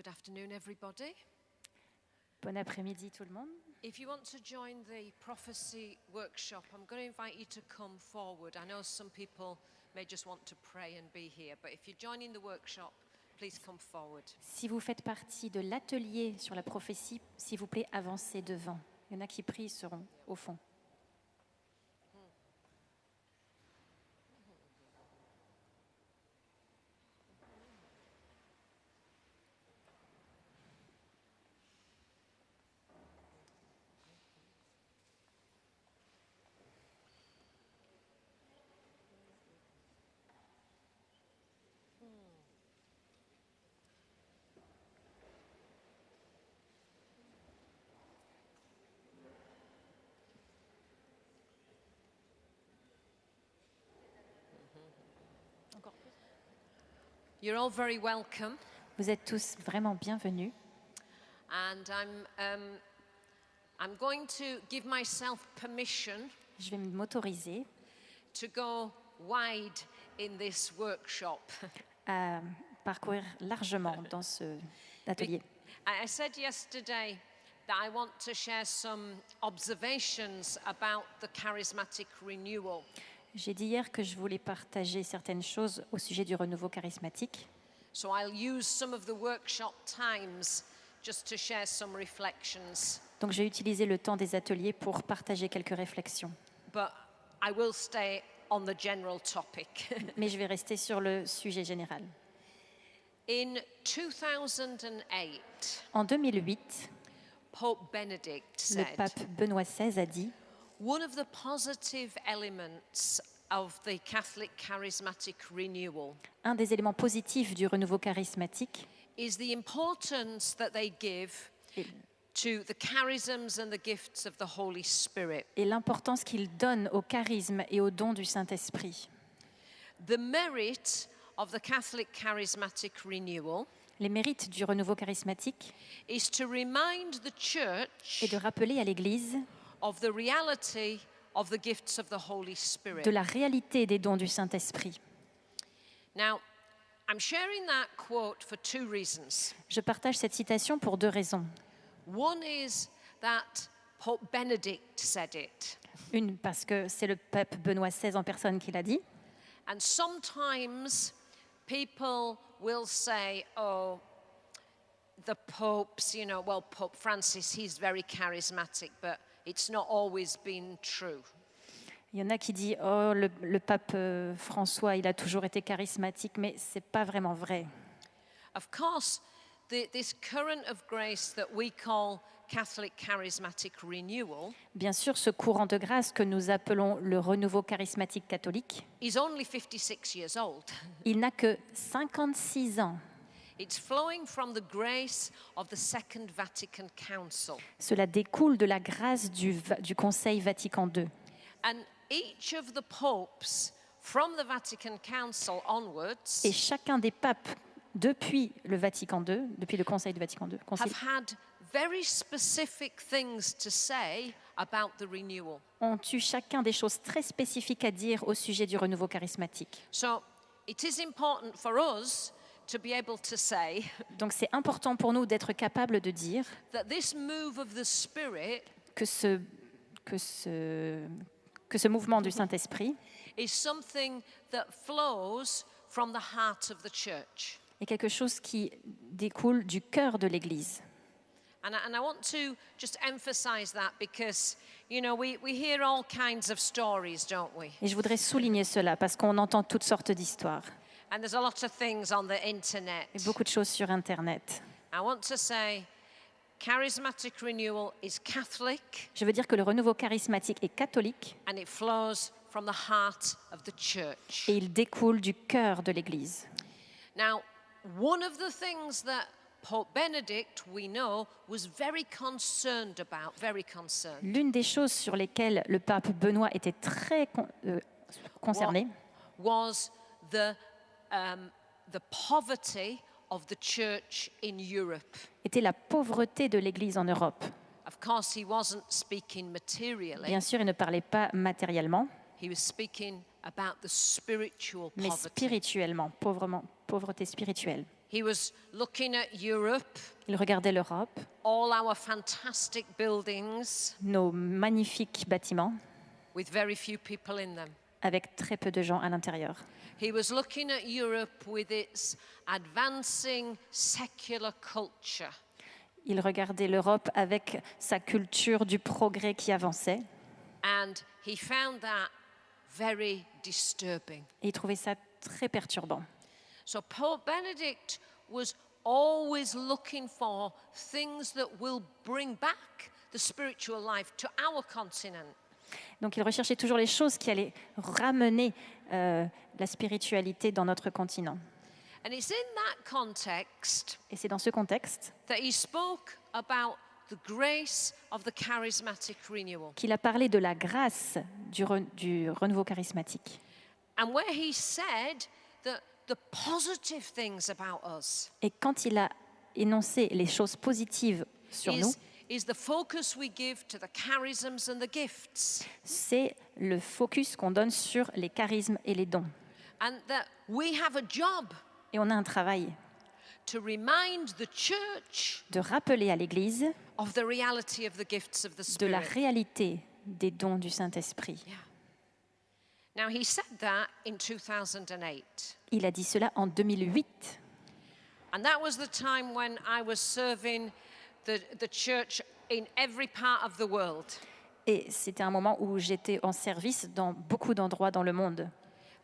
Good afternoon, everybody. Bon après-midi tout le monde. If you want to join the prophecy workshop, I'm going to invite you to come forward. I know some people may just want to pray and be here, but if you're joining the workshop, please come forward. Si vous faites partie de l'atelier sur la prophétie, s'il vous plaît, avancez devant. Il y en a qui prient, seront au fond. You're all very welcome, Vous êtes tous vraiment bienvenus. and I'm going to give myself permission Je vais m'autoriser to go wide in this workshop. à parcourir largement dans cet atelier. I said yesterday that I want to share some observations about the charismatic renewal. J'ai dit hier que je voulais partager certaines choses au sujet du renouveau charismatique. So I'll use some of the workshop times just to share some reflections. Donc j'ai utilisé le temps des ateliers pour partager quelques réflexions. But I will stay on the general topic. Mais je vais rester sur le sujet général. In 2008, En 2008, Pope Benedict le said, pape Benoît XVI a dit one of the positive elements of the Catholic charismatic renewal un des éléments positifs du renouveau charismatique is the importance that they give to the charisms and the gifts of the Holy Spirit. et l'importance qu'il donne au charisme et aux dons du Saint-Esprit. The merit of the Catholic charismatic renewal Les mérites du renouveau charismatique is to remind the church est de rappeler à l'Église of the reality of the gifts of the Holy Spirit. de la réalité des dons du Saint-Esprit. Now, I'm sharing that quote for two reasons. Je partage cette citation pour deux raisons. One is that Pope Benedict said it. Une, parce que c'est le pape Benoît XVI en personne qui l'a dit. And sometimes people will say, oh, the popes, well, Pope Francis, he's very charismatic, but it's not always been true. Il y en a qui disent « Oh, le pape François, il a toujours été charismatique », mais ce n'est pas vraiment vrai. Of course, this current of grace that we call Catholic charismatic renewal Bien sûr, ce courant de grâce que nous appelons le renouveau charismatique catholique, is only 56 years old. il n'a que 56 ans. It's flowing from the grace of the Second Vatican Council. Cela découle de la grâce du Conseil Vatican II. And each of the popes from the Vatican Council onwards Et chacun des papes depuis le Vatican II, depuis le Conseil du Vatican II, have had very specific things to say about the renewal. ont eu chacun des choses très spécifiques à dire au sujet du renouveau charismatique. So it is important for us to be able to say Donc c'est important pour nous d'être capables de dire that this move of the Spirit que ce mouvement du Saint-Esprit is something that flows from the heart of the church. est quelque chose qui découle du cœur de l'Église. And I want to just emphasize that because, we hear all kinds of stories, don't we? Et je voudrais souligner cela parce qu'on entend toutes sortes d'histoires And there's a lot of things on the internet. et beaucoup de choses sur Internet. I want to say charismatic renewal is Catholic Je veux dire que le renouveau charismatique est catholique and it flows from the heart of the church. et il découle du cœur de l'Église. Now, one of the things that Pope Benedict, we know, was very concerned about, very concerned, L'une des choses sur lesquelles le pape Benoît était très concerné, was the poverty of the church in Europe. était la pauvreté de l'Église en Europe. Of course, he wasn't speaking materially, Bien sûr, il ne parlait pas matériellement, he was speaking about the spiritual mais poverty. spirituellement, pauvreté spirituelle. He was looking at Europe, Il regardait l'Europe, all our fantastic buildings nos magnifiques bâtiments, with very few people in them. avec très peu de gens à l'intérieur. He was looking at Europe with its advancing secular culture. Il regardait l'Europe avec sa culture du progrès qui avançait. And he found that very disturbing. Et il trouvait ça très perturbant. So Pope Benedict was always looking for things that will bring back the spiritual life to our continent. Donc il recherchait toujours les choses qui allaient ramener la spiritualité dans notre continent. And it's in that context Et c'est dans ce contexte that he spoke about the grace of the charismatic renewal. qu'il a parlé de la grâce du renouveau charismatique. And where he said that the positive things about us Et quand il a énoncé les choses positives sur nous, is the focus we give to the charisms and the gifts. c'est le focus qu'on donne sur les charismes et les dons. And that we have a job Et on a un travail to remind the church de rappeler à l'Église of the reality of the gifts of the de la Spirit. réalité des dons du Saint-Esprit. Yeah. Now he said that in 2008. Il a dit cela en 2008. And that was the time when I was serving the church in every part of the world. Et c'était un moment où j'étais en service dans beaucoup d'endroits dans le monde.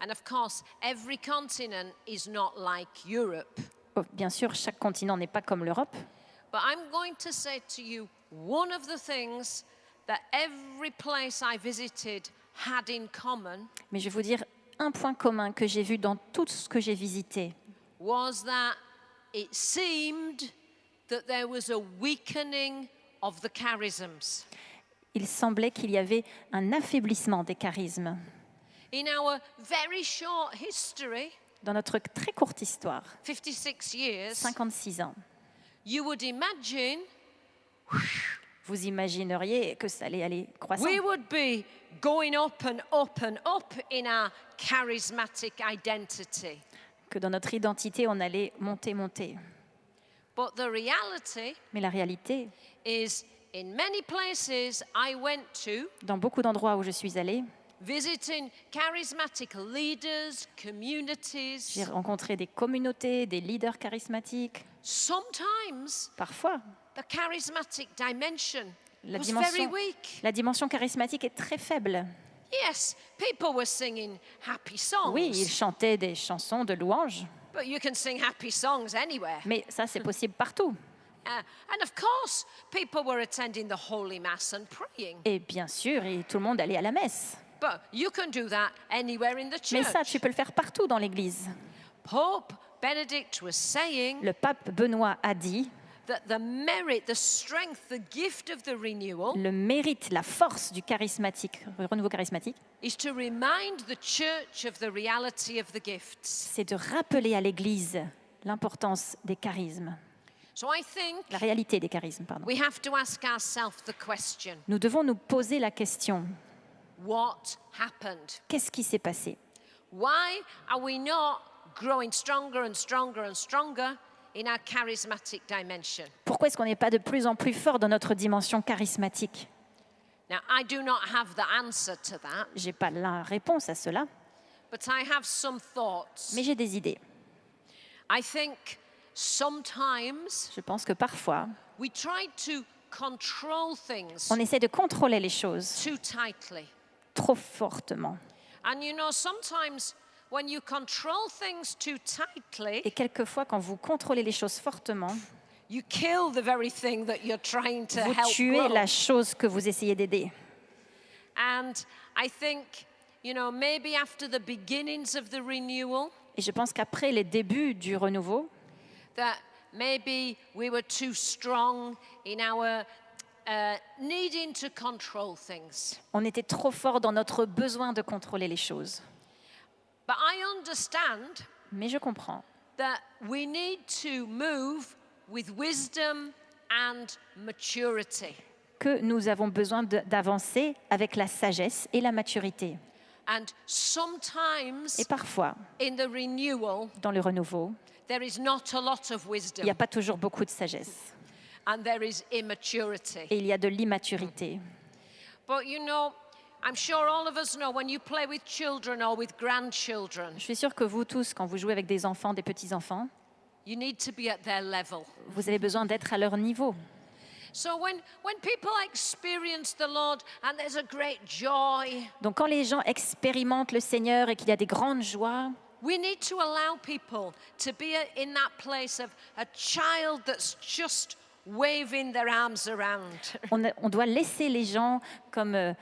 And of course, every continent is not like Europe. Oh, bien sûr, chaque continent n'est pas comme l'Europe, But I'm going to say to you, one of the things that every place I visited had in common mais je vais vous dire un point commun que j'ai vu dans tout ce que j'ai visité. was that it seemed that there was a weakening of the charisms. Il semblait qu'il y avait un affaiblissement des charismes. In our very short history, Dans notre très courte histoire, 56 years, 56 ans, you would imagine vous imagineriez que ça allait aller croissant. we would be going up and up and up in our charismatic identity. Que dans notre identité, on allait monter, monter. But the reality Mais la réalité, is, in many places I went to, dans beaucoup d'endroits où je suis allée, visiting charismatic leaders, communities, j'ai rencontré des communautés, des leaders charismatiques. sometimes Parfois, the charismatic dimension la was very dimension, weak. la dimension charismatique est très faible. Yes, people were singing happy songs. Oui, ils chantaient des chansons de louanges, But you can sing happy songs anywhere. mais ça, c'est possible partout. And of course, people were attending the Holy Mass and praying. Et bien sûr, et tout le monde allait à la messe. But you can do that anywhere in the Mais church. ça, tu peux le faire partout dans l'Église. Pope Benedict was saying Le pape Benoît a dit, that the merit, the strength, the gift of the renewal le mérite, la force du charismatique, du renouveau charismatique, is to remind the church of the reality of the gifts. c'est de rappeler à l'Église l'importance des charismes, So I think la réalité des charismes, pardon. we have to ask ourselves the question, Nous devons nous poser la question, what happened? qu'est-ce qui s'est passé? Why are we not growing stronger and stronger and stronger in our charismatic dimension? Pourquoi est-ce qu'on n'est pas de plus en plus fort dans notre dimension charismatique? Now, I do not have the answer to that, Je n'ai pas la réponse à cela, but I have some thoughts. mais j'ai des idées. I think sometimes Je pense que parfois, we try to control things on essaie de contrôler les choses too tightly. trop fortement. And you know, sometimes when you control things too tightly, Et quelquefois, quand vous contrôlez les choses fortement, you kill the very thing that you're trying to vous help tuez grow. la chose que vous essayez d'aider. And I think, you know, maybe after the beginnings of the renewal, Et je pense qu'après les débuts du renouveau, that maybe we were too strong in our needing to control things. on était trop fort dans notre besoin de contrôler les choses. But I understand Mais je comprends that we need to move with wisdom and maturity. que nous avons besoin d'avancer avec la sagesse et la maturité. And sometimes Et parfois, in the renewal, dans le renouveau, there is not a lot of il wisdom n'y a pas toujours beaucoup de sagesse. and there is immaturity. Et il y a de l'immaturité. But you know, I'm sure all of us know when you play with children or with grandchildren, Je suis sûre que vous tous, quand vous jouez avec des enfants, des petits-enfants, you need to be at their level. vous avez besoin d'être à leur niveau. So when people experience the Lord and there's a great joy, Donc quand les gens expérimentent le Seigneur et qu'il y a des grandes joies, we need to allow people to be in that place of a child that's just waving their arms around. on doit laisser les gens comme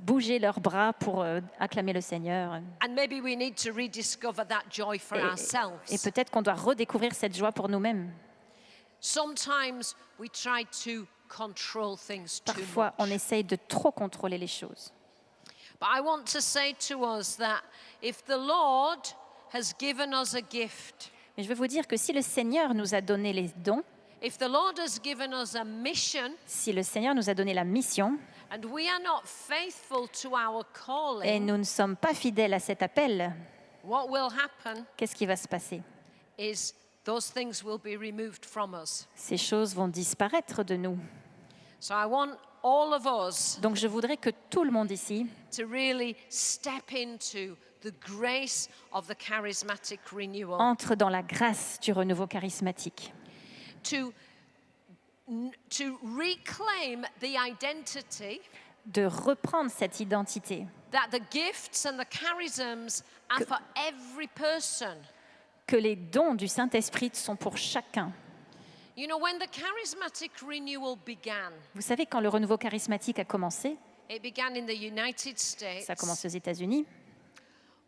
bouger leurs bras pour acclamer le Seigneur. And maybe we need to rediscover that joy for Et ourselves. peut-être qu'on doit redécouvrir cette joie pour nous-mêmes. Sometimes we try to control things too Parfois, on much. essaye de trop contrôler les choses. But I want to say to us that if the Lord has given us a gift, Mais je veux vous dire que si le Seigneur nous a donné les dons, if the Lord has given us a mission, si le Seigneur nous a donné la mission and we are not faithful to our et calling, nous ne sommes pas fidèles à cet appel, what will happen qu'est-ce qui va se passer? is those things will be removed from us. Ces choses vont disparaître de nous. So I want all of us Donc je voudrais que tout le monde ici to really step into the grace of the charismatic renewal, entre dans la grâce du renouveau charismatique, to reclaim the identity de reprendre cette identité, that the gifts and the charisms are for every person. que les dons du Saint-Esprit sont pour chacun. You know, when the charismatic renewal began, Vous savez, quand le renouveau charismatique a commencé, it began in the United States ça a commencé aux États-Unis,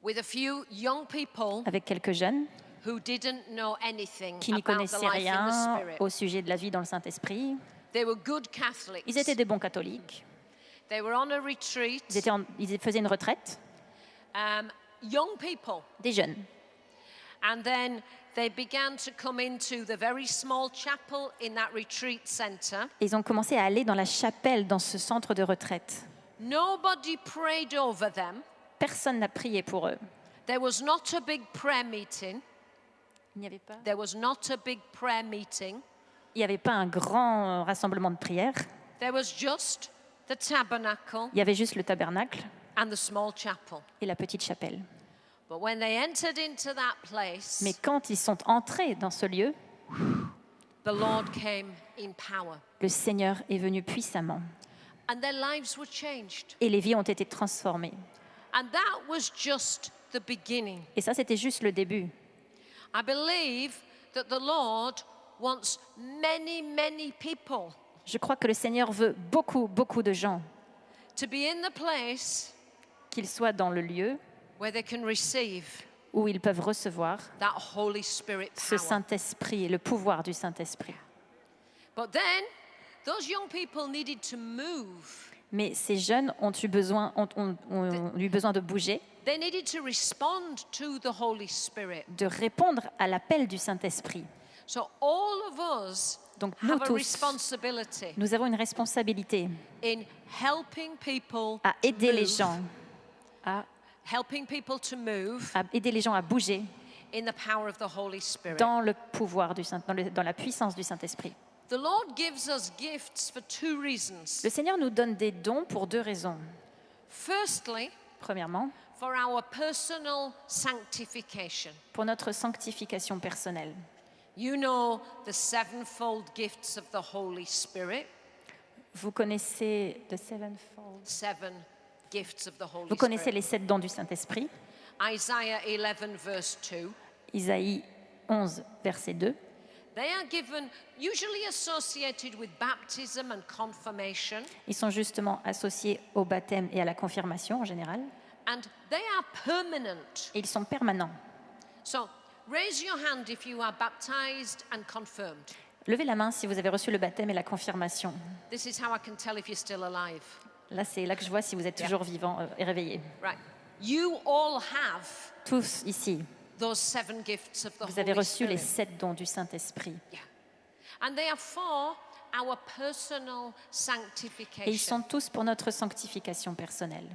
with a few young people avec quelques jeunes who didn't know anything qui n'y about the connaissaient life in the rien Spirit. au sujet de la vie dans le Saint-Esprit. They were good Catholics. Ils étaient des bons catholiques. They were on a retreat. Ils faisaient une retraite, Young people. des jeunes. And then they began to come into the very small chapel in that retreat center. Et ils ont commencé à aller dans la chapelle, dans ce centre de retraite. Nobody prayed over them. Personne n'a prié pour eux. There was not a big prayer meeting. Il n'y avait pas, There was not a big prayer meeting. il n'y avait pas un grand rassemblement de prière. There was just the tabernacle Il y avait juste le tabernacle and the small chapel. et la petite chapelle. But when they entered into that place, Mais quand ils sont entrés dans ce lieu, the Lord came in power. le Seigneur est venu puissamment And their lives were changed. et les vies ont été transformées. And that was just the beginning. Et ça, c'était juste le début. I believe that the Lord wants many, many people Je crois que le Seigneur veut beaucoup, beaucoup de gens to be in the place qu'ils soient dans le lieu where they can receive où ils peuvent recevoir that Holy Spirit ce power. Saint-Esprit et le pouvoir du Saint-Esprit. But then, those young people needed to move. Mais ces jeunes ont eu besoin de bouger, They needed to respond to the Holy Spirit. de répondre à l'appel du Saint-Esprit. So all of us Donc nous have a tous, responsibility nous avons une responsabilité in helping people à to aider les move, gens, helping people to move à aider les gens à bouger in the power of the Holy Spirit. dans le pouvoir du Saint, dans la puissance du Saint-Esprit. The Lord gives us gifts for two reasons. Le Seigneur nous donne des dons pour deux raisons. Firstly, Premièrement, for our personal sanctification. pour notre sanctification personnelle. You know the sevenfold gifts of the Holy Spirit. Vous connaissez the sevenfold. Seven gifts of the Holy Vous connaissez Spirit. les 7 dons du Saint-Esprit. Isaiah 11 verse 2. Isaïe 11, verset 2. They are given, usually associated with baptism and confirmation, Ils sont justement associés au baptême et à la confirmation en général. and they are permanent. Et ils sont permanents. So raise your hand if you are baptized and confirmed. Levez la main si vous avez reçu le baptême et la confirmation. This is how I can tell if you're still alive. Là, c'est là que je vois si vous êtes toujours vivant et réveillé. Right. You all have Tous ici, those seven gifts of the vous avez Holy reçu les Spirit. 7 dons du Saint-Esprit. Yeah. And they are for our personal Et ils sanctification. sont tous pour notre sanctification personnelle.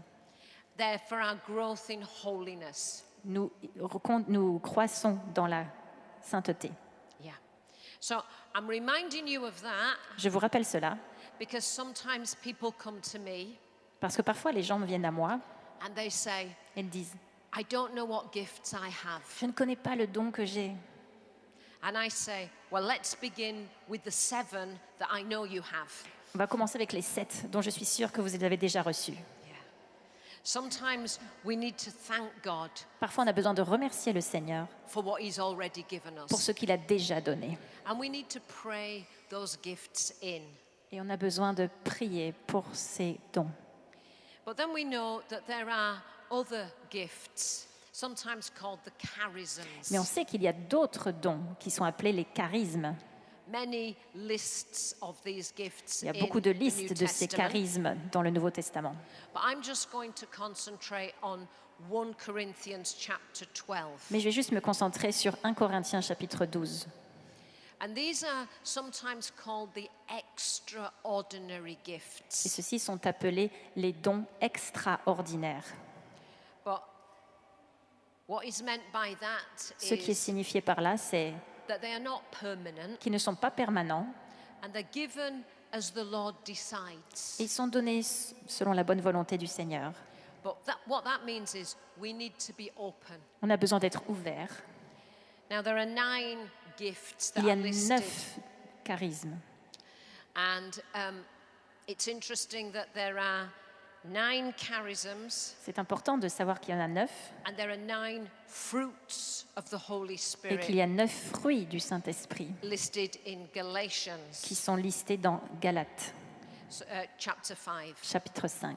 They're for our growth in holiness. Nous croissons dans la sainteté. Yeah. So I'm reminding you of that Je vous rappelle cela because sometimes people come to me parce que parfois les gens viennent à moi and they say, et disent I don't know what gifts I have. « Je ne connais pas le don que j'ai ». And I say, well, let's begin with the 7 that I know you have. On va commencer avec les 7 dont je suis sûre que vous les avez déjà reçus. Yeah. Sometimes we need to thank God Parfois, on a besoin de remercier le Seigneur for what He's already given pour us. ce qu'il a déjà donné. And we need to pray those gifts in. Et on a besoin de prier pour ces dons. But then we know that there are other gifts, sometimes called the charisms. Mais on sait qu'il y a d'autres dons qui sont appelés les charismes. Many lists of these gifts Il y a in beaucoup de the New listes de ces Testament. charismes dans le Nouveau Testament. But I'm just going to concentrate on 1 Corinthians chapter 12. Mais je vais juste me concentrer sur 1 Corinthiens chapitre 12. And these are sometimes called the extraordinary Et gifts. ceux-ci sont appelés les dons extraordinaires. But what is meant by that Ce qui est is signifié par là, c'est that they are not permanent qu'ils ne sont pas permanents. and they're given as the Lord decides. Ils sont donnés selon la bonne volonté du Seigneur. But what that means is we need to be open. On a besoin d'être ouvert. Now there are 9 gifts that Il y a are listed. 9 charismes. And it's interesting that there are 9 charisms C'est important de savoir qu'il y en a 9 and there are 9 fruits of the Holy et Spirit qu'il y a 9 fruits du Saint-Esprit listed in Galatians qui sont listés dans Galates, chapter 5. chapitre 5.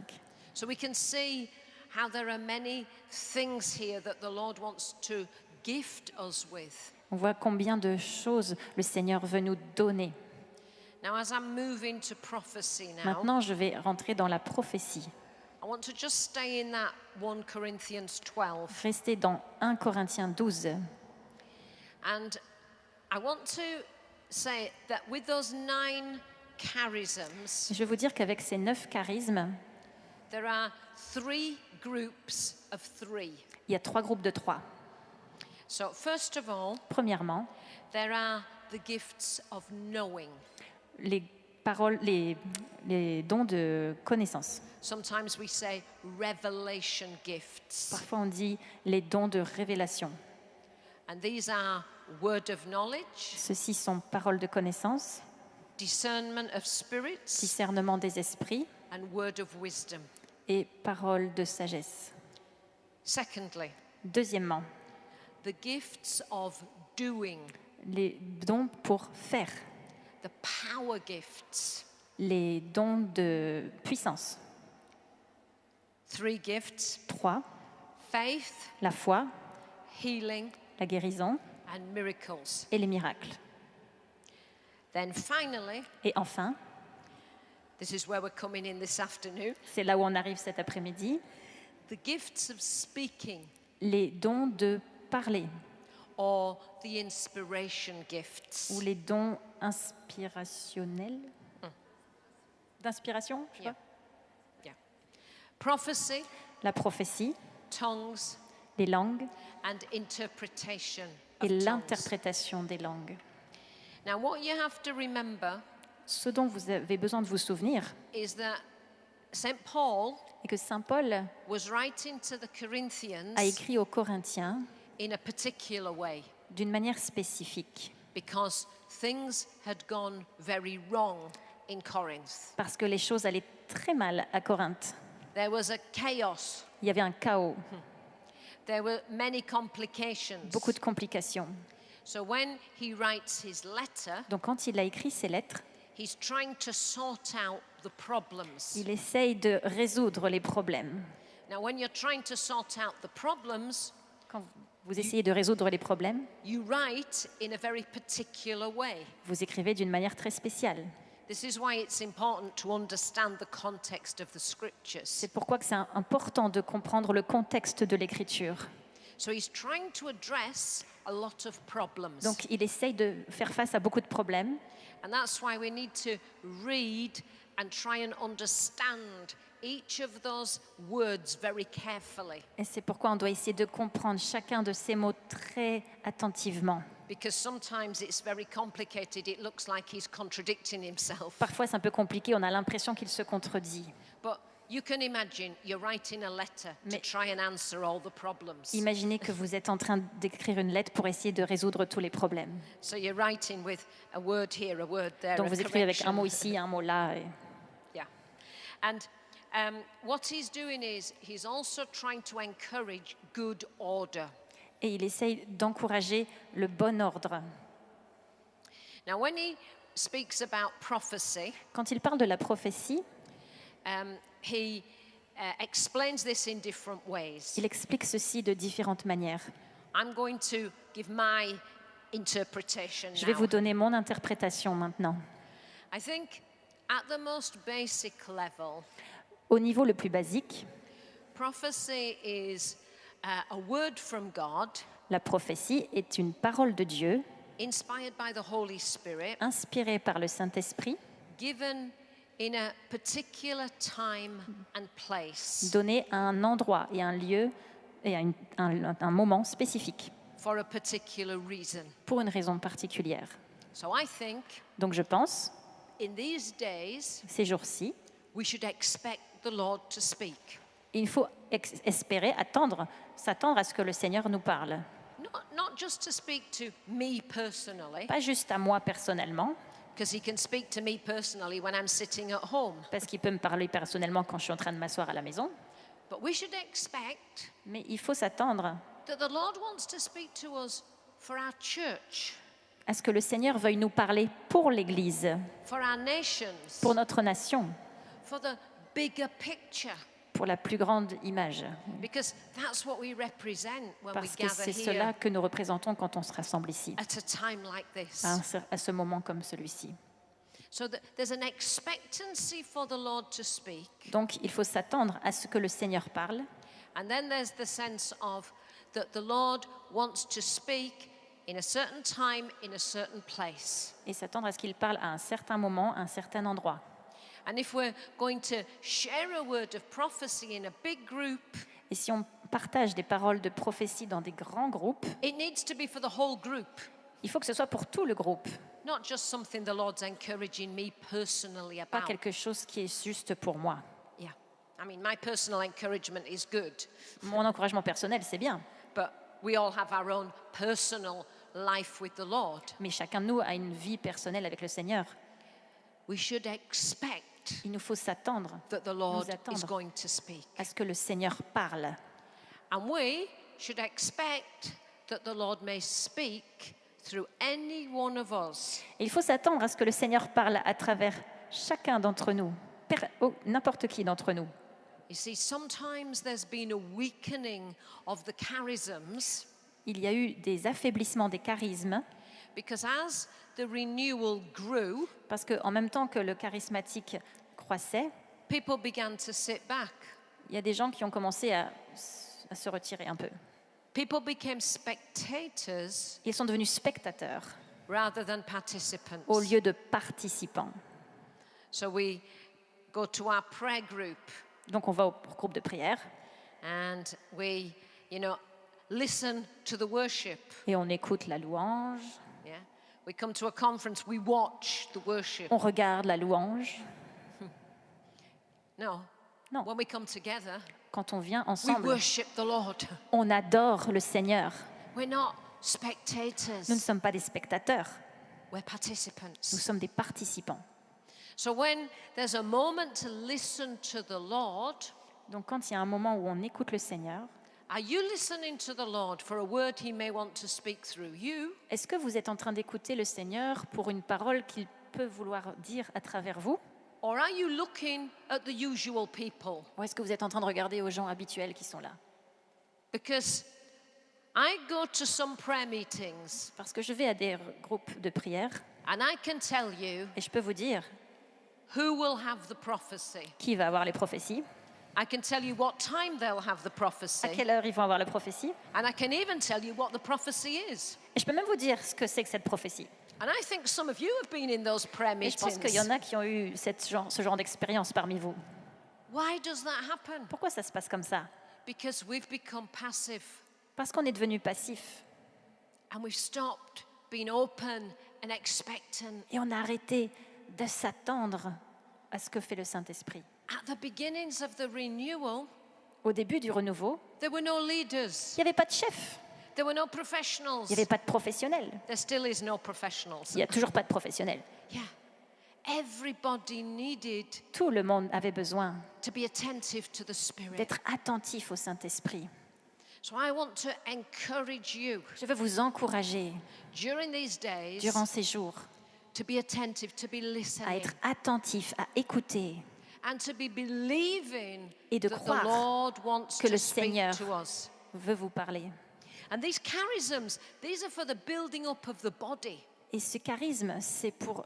So we can see how there are many things here that the Lord wants to gift us with. On voit combien de choses le Seigneur veut nous donner. Now, as I'm moving to prophecy now, Maintenant, je vais rentrer dans la prophétie. I want to just stay in that 1 Corinthians 12. Restez dans 1 Corinthiens 12. And I want to say that with those 9 charisms, Je vais vous dire qu'avec ces 9 charismes, there are 3 groups of 3. il y a 3 groupes de 3. So, first of all, Premièrement, there are the gifts of knowing. les paroles, les dons de connaissance. Sometimes we say revelation gifts. Parfois, on dit les dons de révélation. And these are word of knowledge, Ceux-ci sont paroles de connaissance, discernment of spirits, discernement des esprits and word of wisdom. et paroles de sagesse. Secondly, Deuxièmement, the gifts of doing, les dons pour faire, the power gifts. les dons de puissance. 3 gifts: 3, faith, la foi, healing, la guérison and miracles. et les miracles. Then finally, Et enfin, this is where we're coming in this afternoon, c'est là où on arrive cet après-midi, the gifts of speaking les dons de parler or the inspiration gifts. ou les dons inspirationnels. D'inspiration, je sais Yeah. pas. Yeah. Prophecy, La prophétie, tongues, les langues and interpretation et of tongues. l'interprétation des langues. Now, what you have to remember Ce dont vous avez besoin de vous souvenir is that St. Paul est que Saint Paul was writing to the Corinthians a écrit aux Corinthiens in a particular way d'une manière spécifique because things had gone very wrong in Corinth. parce que les choses allaient très mal à Corinthe. There was a chaos. Il y avait un chaos, There were many complications. beaucoup de complications. So when he writes his letter, Donc quand il a écrit ces lettres, he's trying to sort out the problems. il essaye de résoudre les problèmes. Now, when you're trying to sort out the problems, Quand vous essayez de résoudre les problèmes, you write in a very particular way. vous écrivez d'une manière très spéciale. This is why it's important to understand the context of the scriptures. C'est pourquoi que c'est important de comprendre le contexte de l'écriture. So he's trying to address a lot of problems. Donc il essaye de faire face à beaucoup de problèmes. And that's why we need to read and try and understand each of those words very carefully. Et c'est pourquoi on doit essayer de comprendre chacun de ces mots très attentivement. Because sometimes it's very complicated. It looks like he's contradicting himself. Parfois, c'est un peu compliqué, on a l'impression qu'il se contredit. But you can imagine you're writing a letter to Mais- try and answer all the problems. Imaginez que vous êtes en train d'écrire une lettre pour essayer de résoudre tous les problèmes. So you're writing with a word here, a word there, Donc a vous écrivez avec un correction. mot ici, un mot là. Et Yeah. And what he's doing is he's also trying to encourage good order. il essaye d'encourager le bon ordre. Now, when he speaks about prophecy, Quand il parle de la prophétie, he explains this in different ways. il explique ceci de différentes manières. I'm going to give my interpretation Je vais now. vous donner mon interprétation maintenant. I think at the most basic level, Au niveau le plus basique, prophecy is a word from God, la prophétie est une parole de Dieu, inspired by the Holy Spirit, inspirée par le Saint-Esprit, given in a particular time and place donnée à un endroit et un lieu et à un moment spécifique, for a particular reason. pour une raison particulière. So I think Donc je pense, in these days, ces jours-ci, we should expect the Lord to speak. il faut espérer, s'attendre à ce que le Seigneur nous parle. Not just to speak to me personally, Pas juste à moi personnellement, because he can speak to me personally when I'm sitting at home, parce qu'il peut me parler personnellement quand je suis en train de m'asseoir à la maison, but we should expect mais il faut s'attendre that the Lord wants to speak to us for our church, à ce que le Seigneur veuille nous parler pour l'Église, for our nations, pour notre nation, for the bigger picture, pour la plus grande image. because that's what we represent when we Parce que gather c'est here cela que nous représentons quand on se rassemble ici, at a time like this. à ce moment comme celui-ci. So that there's an expectancy for the Lord to speak, Donc il faut s'attendre à ce que le Seigneur parle, and then there's the sense of that the Lord wants to speak in a certain time, in a certain place. et s'attendre à ce qu'il parle à un certain moment, à un certain endroit. And if we're going to share a word of prophecy in a big group, Et si on partage des paroles de prophétie dans des grands groupes, it needs to be for the whole group, il faut que ce soit pour tout le groupe, not just something the Lord's encouraging me personally pas about. quelque chose qui est juste pour moi. Yeah. I mean, my personal encouragement is good, Mon encouragement personnel, c'est bien, but we all have our own personal life with the Lord. mais chacun de nous a une vie personnelle avec le Seigneur. We should expect Il nous faut s'attendre that the Lord Nous attendre. is going to speak. à ce que le Seigneur parle. And we should expect that the Lord may speak through any one of us. Et il faut s'attendre à ce que le Seigneur parle à travers chacun d'entre nous, n'importe qui d'entre nous. You see, sometimes there's been a weakening of the charisms Il y a eu des affaiblissements des charismes, because as the renewal grew, parce qu'en même temps que le charismatique croissait, people began to sit back. il y a des gens qui ont commencé à se retirer un peu. People became spectators Ils sont devenus spectateurs rather than participants. au lieu de participants. So we go to our prayer group Donc on va au groupe de prière and we, listen to the worship. et on écoute la louange, Yeah. We come to a conference, we watch the worship. on regarde la louange. No. Non. When we come together, Quand on vient we ensemble, worship the Lord. on adore le Seigneur. We're not Nous ne spectators, sommes pas des spectateurs, we're nous participants. sommes des participants. So when there's a moment to listen to the Lord, Donc quand il y a un moment où on écoute le Seigneur, are you listening to the Lord for a word he may want to speak through you? est-ce que vous êtes en train d'écouter le Seigneur pour une parole qu'il peut vouloir dire à travers vous? Or are you looking at the usual people? Ou est-ce que vous êtes en train de regarder aux gens habituels qui sont là? Because I go to some prayer meetings Parce que je vais à des groupes de prière and I can tell you et je peux vous dire who will have the prophecy. qui va avoir les prophéties, I can tell you what time they'll have the à prophecy. quelle heure ils vont avoir la prophétie, And I can even tell you what the prophecy is. et je peux même vous dire ce que c'est que cette prophétie. And I think some of you have been in those prayer Et je pense qu'il y meetings. en a qui ont eu ce genre d'expérience parmi vous. Why does that happen? Pourquoi ça se passe comme ça? Because we've become passive Parce qu'on est devenu passif and we've stopped being open and expectant. et on a arrêté de s'attendre à ce que fait le Saint-Esprit. At the beginnings of the renewal, Au début du renouveau, there were no leaders. il n'y avait pas de chef, There were no professionals. il n'y avait pas de professionnel. There still is no professionals. Il n'y a toujours pas de professionnel. Yeah. Everybody needed Tout le monde avait besoin to be attentive to the Spirit. d'être attentif au Saint-Esprit. So I want to encourage you Je veux vous encourager during these days durant ces jours to be attentive, to be à listening, être attentif, à écouter and to be believing et de that the croire Lord wants que to le speak Seigneur to us. veut vous parler. And these charisms, these are for the building up of the body, Et ce charisme, c'est pour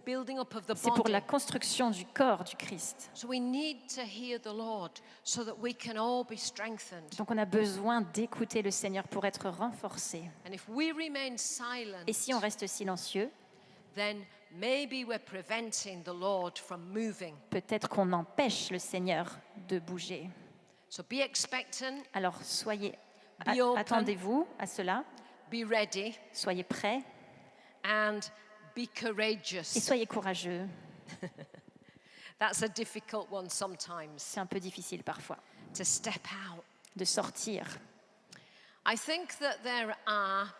building up of the c'est pour body. la construction du corps du Christ. So we need to hear the Lord so that we can all be strengthened. Donc on a besoin d'écouter le Seigneur pour être renforcé. And if we remain silent, Et si on reste silencieux, then maybe we're preventing the Lord from moving. peut-être qu'on empêche le Seigneur de bouger. So be expectant, Alors soyez, Be open. attendez-vous à cela, be ready, soyez prêts and be et courageous. soyez courageux. That's a difficult one sometimes, C'est un peu difficile parfois to step out. de sortir. I think that there are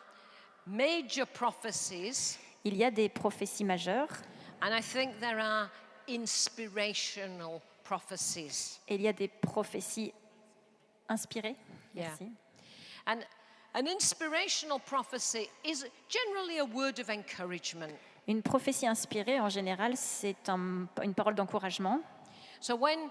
major prophecies, Il y a des prophéties majeures and I think there are inspirational prophecies. et il y a des prophéties inspirées. Yeah. Merci. And an inspirational prophecy is generally a word of encouragement. Une prophétie inspirée, en général, c'est une parole d'encouragement. So when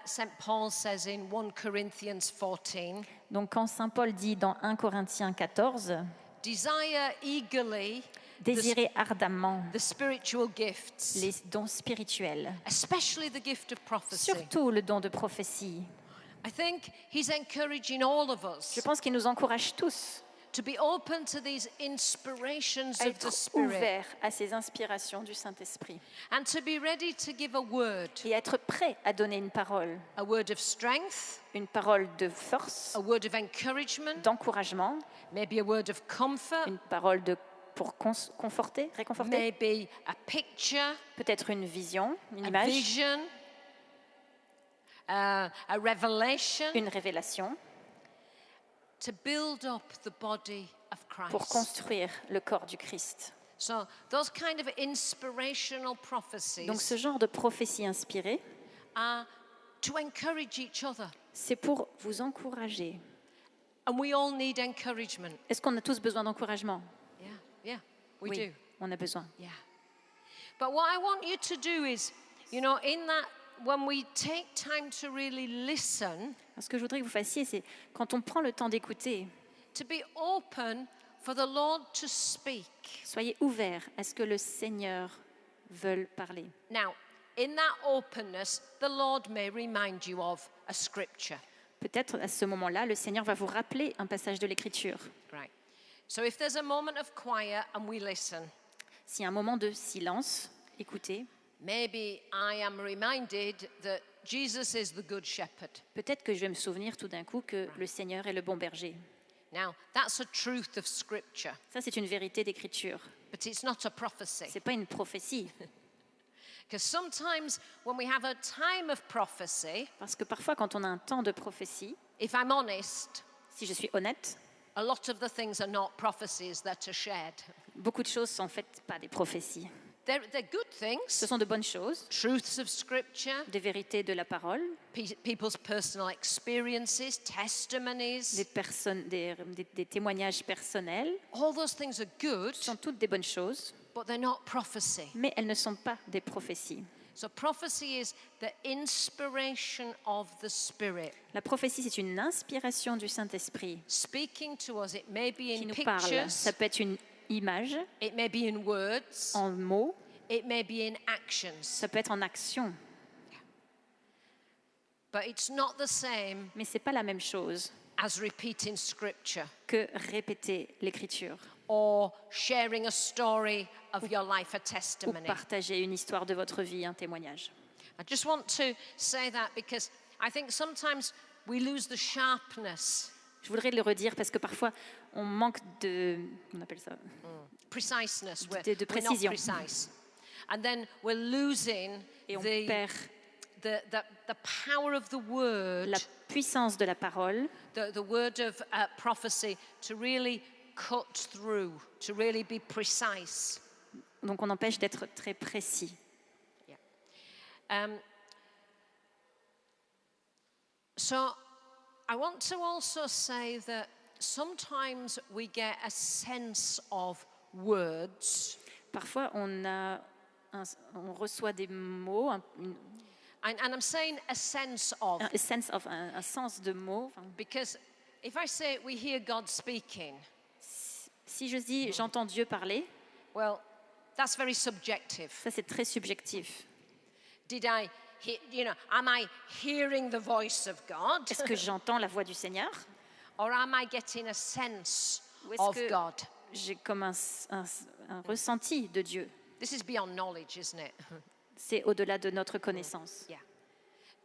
St. Paul says in 1 Corinthians 14, Donc quand Saint Paul dit dans 1 Corinthiens 14, desire eagerly désirez ardemment the spiritual gifts, les dons spirituels, especially the gift of prophecy. surtout le don de prophétie. I think he's encouraging all of us Je pense qu'il nous encourage tous to be open to these inspirations à of the être Spirit ouverts à ces inspirations du Saint-Esprit and to be ready to give a word et à être prêts à donner une parole of strength, de force, a word of encouragement, d'encouragement, maybe a word of comfort, une parole pour conforter, réconforter, maybe a picture, peut-être une vision, une a image, vision, a revelation une révélation to build up the body of pour Christ. construire le corps du Christ. So those kind of inspirational Donc prophecies ce genre de prophétie inspirée, are to encourage each other. c'est pour vous encourager. And we all need encouragement. Est-ce qu'on a tous besoin d'encouragement? Yeah, we Oui, do. on a besoin. Yeah. But what I want you to do is, in that, when we take time to really listen, Ce que je voudrais que vous fassiez, c'est quand on prend le temps d'écouter, to be open for the Lord to speak. soyez ouverts à ce que le Seigneur veuille parler. Now, in that openness, the Lord may remind you of a scripture. Peut-être à ce moment-là, le Seigneur va vous rappeler un passage de l'Écriture. Right. So if there's a moment of quiet and we listen, S'il y a un moment de silence, écoutez. maybe I am reminded that Jesus is the good shepherd. Peut-être que je vais me souvenir tout d'un coup que le Seigneur est le bon berger. Now, that's a truth of scripture, Ça, c'est une vérité d'Écriture. but it's not a prophecy. Ce n'est pas une prophétie. Because sometimes when we have a time of prophecy, Parce que parfois, quand on a un temps de prophétie, if I'm honest, si je suis honnête, a lot of the things are not prophecies that are shared. beaucoup de choses sont en fait pas des prophéties. They're good Ce things, sont de bonnes choses, truths of scripture, des vérités de la parole, people's personal experiences, testimonies. des témoignages personnels. All those things are good, Ce sont toutes des bonnes choses, but they're not prophecy. mais elles ne sont pas des prophéties. So prophecy is the inspiration of the Spirit La prophétie, c'est une inspiration du Saint-Esprit speaking to us. It may be qui in nous parle. pictures, Ça peut être une image, it may be in words, en mots, it may be in actions. ça peut être en action, But it's not the same mais ce n'est pas la même chose as repeating scripture que répéter l'écriture or sharing a story of your life, a ou testimony. partager une histoire de votre vie, un témoignage. I just want to say that because I think sometimes we lose the sharpness, Je voudrais le redire parce que parfois on manque de, on appelle ça, preciseness. De We're not précision. precise. And then we're losing et on the, perd the power of the word, la puissance de la parole, the word of prophecy to really cut through, to really be precise. donc on empêche d'être très précis. So I want to also say that sometimes we get a sense of words, Parfois on reçoit des mots, and I'm saying a sense of un sense of, un sens de mots. because if I say we hear God speaking, Si je dis j'entends Dieu parler, well, that's very subjective. ça c'est très subjectif. Did I hear, am I hearing the voice of God? Est-ce que j'entends la voix du Seigneur Or am I getting a sense ou est-ce of que God? j'ai comme un ressenti de Dieu? This is beyond knowledge, isn't it? C'est au-delà de notre connaissance. Yeah.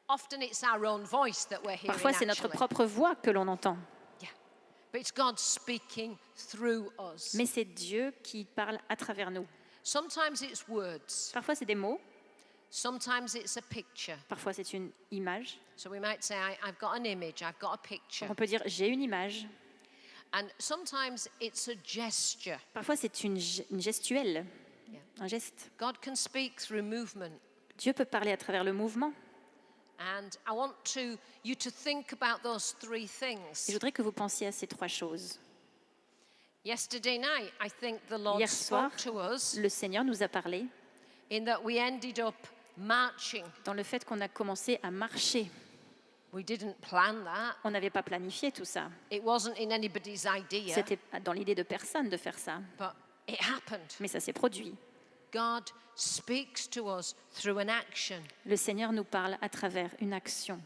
Often it's our own voice that we're hearing. Parfois c'est notre actually. propre voix que l'on entend, Yeah. But it's God speaking through us. mais c'est Dieu qui parle à travers nous. Sometimes it's words. Parfois c'est des mots, Sometimes it's a picture. parfois c'est une image. So we might say, I've got an image, I've got a picture. Donc on peut dire j'ai une image. And sometimes it's a gesture. Parfois c'est une gestuelle, Yeah. un geste. God can speak through movement. Dieu peut parler à travers le mouvement. And I want you to think about those three Et things. je voudrais que vous pensiez à ces trois choses. Yesterday night, I think the Lord Hier soir, spoke to us le Seigneur nous a parlé in that we ended up marching. dans le fait qu'on a commencé à marcher. We didn't plan that. On n'avait pas planifié tout ça. It wasn't in anybody's idea, C'était dans l'idée de personne de faire ça. but it happened. Mais ça s'est produit. God speaks to us through an action. Le Seigneur nous parle à travers une action.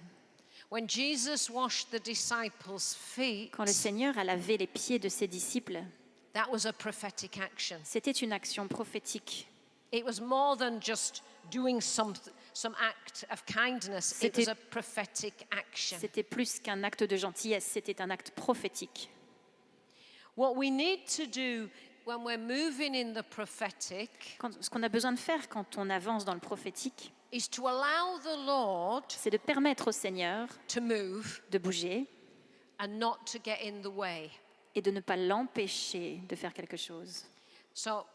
When Jesus washed the disciples' feet, Quand le Seigneur a lavé les pieds de ses disciples, that was a prophetic action. c'était une action prophétique. It was more than just doing some act of kindness. It C'était- was a prophetic action. C'était plus qu'un acte de gentillesse, c'était un acte prophétique. What we need to do when we're moving in the prophetic Ce qu'on a besoin de faire quand on avance dans le prophétique, is to allow the Lord c'est de permettre au Seigneur to move de bouger and not to get in the way. et de ne pas l'empêcher de faire quelque chose. So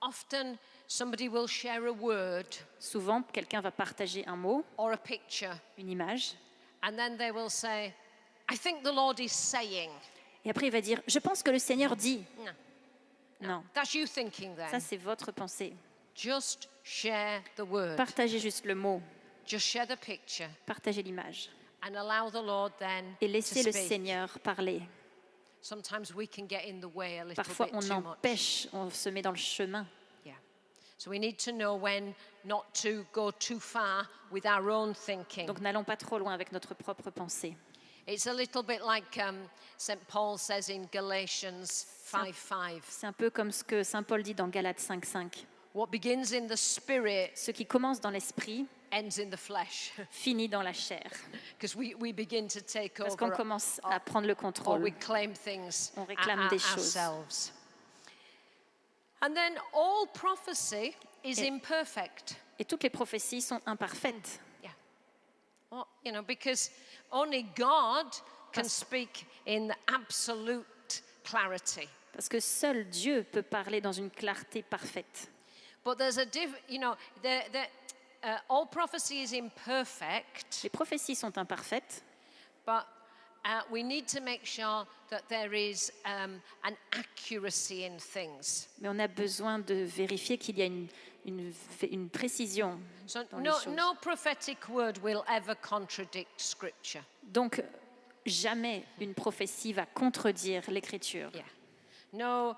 often somebody will share a word Souvent, quelqu'un va partager un mot, or a picture, une image, and then they will say, I think the Lord is saying. et après il va dire « Je pense que le Seigneur dit No, ». Non, that's you thinking then. ça c'est votre pensée. Just share the word. Partagez juste le mot, Just share the picture partagez l'image and allow the Lord then et to laissez le speak. Seigneur parler. Sometimes we can get in the way a little Parfois bit on too much. empêche, on se met dans le chemin. Yeah. So we need to know when not to go too far with our own thinking. Donc n'allons pas trop loin avec notre propre pensée. It's a little bit like St. Paul says in Galatians 5:5. C'est un peu comme ce que Saint Paul dit dans Galates 5:5. What begins in the spirit Ce qui commence dans l'esprit ends in the flesh. finit dans la chair. Because we begin to take Parce qu'on over commence à prendre le or contrôle. we claim things On réclame des choses. ourselves. And then all prophecy is Et- imperfect. Et toutes les prophéties sont imparfaites. Yeah. Well, because only God can speak in absolute clarity. Parce que seul Dieu peut parler dans une clarté parfaite. But there's a all prophecy is imperfect, Les prophéties sont imparfaites, but we need to make sure that there is an accuracy in things. mais on a besoin de vérifier qu'il y a une précision So dans les no, choses. no prophetic word will ever contradict Scripture. Donc, jamais une prophétie va contredire l'Écriture. Yeah. No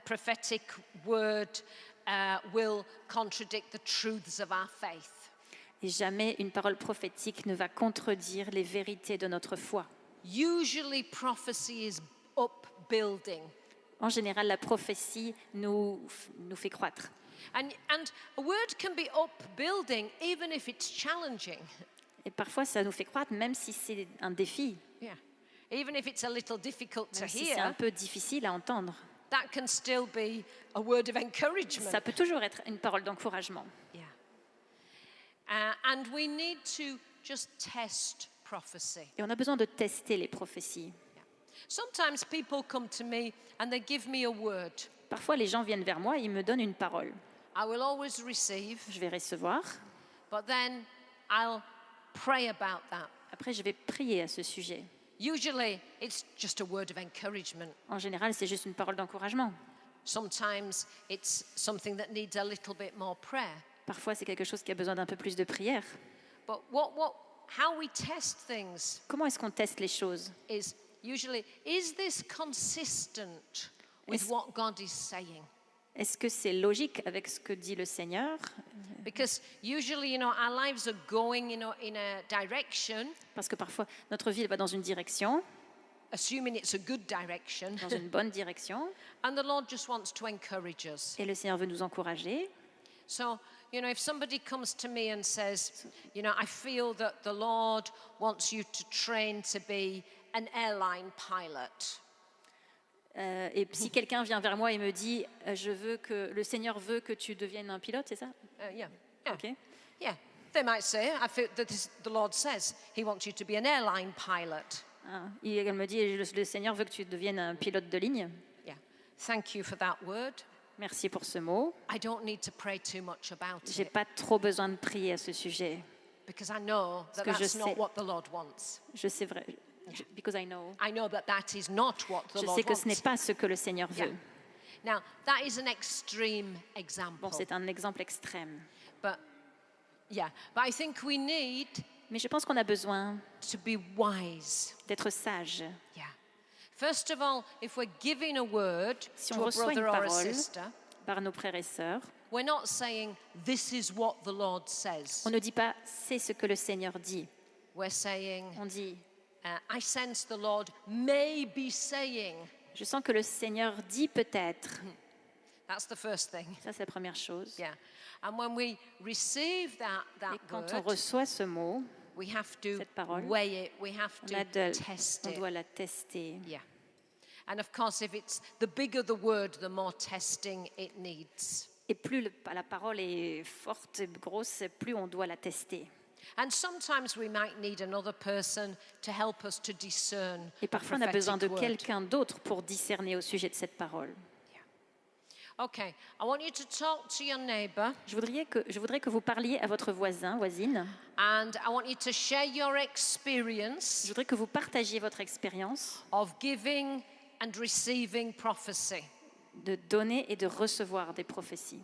prophetic word will contradict the truths of our faith. Et jamais une parole prophétique ne va contredire les vérités de notre foi. usually prophecy is upbuilding. En général, la prophétie nous fait croître. And a word can be upbuilding even if it's challenging. Et parfois, ça nous fait croître, même si c'est un défi, Yeah. Even if it's a little difficult to même si c'est un hear, peu difficile à entendre. that can still be a word of encouragement. Ça peut toujours être une parole d'encouragement. Yeah. And we need to just test prophecy. Et on a besoin de tester les prophéties. Yeah. Sometimes people come to me and they give me a word. Parfois, les gens viennent vers moi et ils me donnent une parole. I will always receive, Je vais recevoir. but then I'll pray about that. Après, je vais prier à ce sujet. Usually, it's just a word of encouragement. En général, c'est juste une parole d'encouragement. Sometimes it's something that needs a little bit more prayer. Parfois, c'est quelque chose qui a besoin d'un peu plus de prière. But how we test things Comment est-ce qu'on teste les choses? is usually, is this consistent with Est-ce- what God is saying? Est-ce que c'est logique avec ce que dit le Seigneur? Because usually, our lives are going, in a direction, Parce que parfois, notre vie elle va dans une direction, assuming it's a good direction, dans une bonne direction, and the Lord just wants to encourage us. et le Seigneur veut nous encourager. So, if somebody comes to me and says, I feel that the Lord wants you to train to be an airline pilot. Et si quelqu'un vient vers moi et me dit, le Seigneur veut que tu deviennes un pilote, c'est ça? Yeah. Ok. Yeah. They might say, I feel that the Lord says he wants you to be an airline pilot. Ah, et elle me dit, le Seigneur veut que tu deviennes un pilote de ligne. Yeah. Thank you for that word. Merci pour ce mot. I don't need to pray too much about J'ai it pas trop besoin de prier à ce sujet. because I know that que je that's not sais. what the Lord wants. Je sais vrai, because I know. I know that that is not what the Je Lord sais que ce n'est wants. pas ce que le Seigneur Yeah. veut. Now, that is an extreme example. Bon, c'est un exemple extrême. But I think we need Mais je pense qu'on a besoin to be wise. d'être sage. Yeah. First of all, if we're giving a word Si to on a reçoit une brother or a parole sister, par nos frères et sœurs, we're not saying this is what the Lord says. on ne dit pas c'est ce que le Seigneur dit. We're saying, On dit I sense the Lord may be saying. je sens que le Seigneur dit peut-être. That's the first thing. Ça, c'est la première chose. Yeah. And when we receive that Et quand on word, reçoit ce mot, we have to cette parole, weigh it. We have on, to test on it. doit la tester. Yeah. And of course, if it's the bigger the word, the more testing it needs. Et plus la parole est forte et grosse, plus on doit la tester. And sometimes we might need another person to help us to discern Et a parfois, on a besoin de prophetic word. quelqu'un d'autre pour discerner au sujet de cette parole. Okay, I want you to talk to your neighbor Je voudrais que vous parliez à votre voisin, voisine. and I want you to share your Je experience voudrais que vous partagiez votre expérience of giving and receiving prophecy. de donner et de recevoir des prophéties.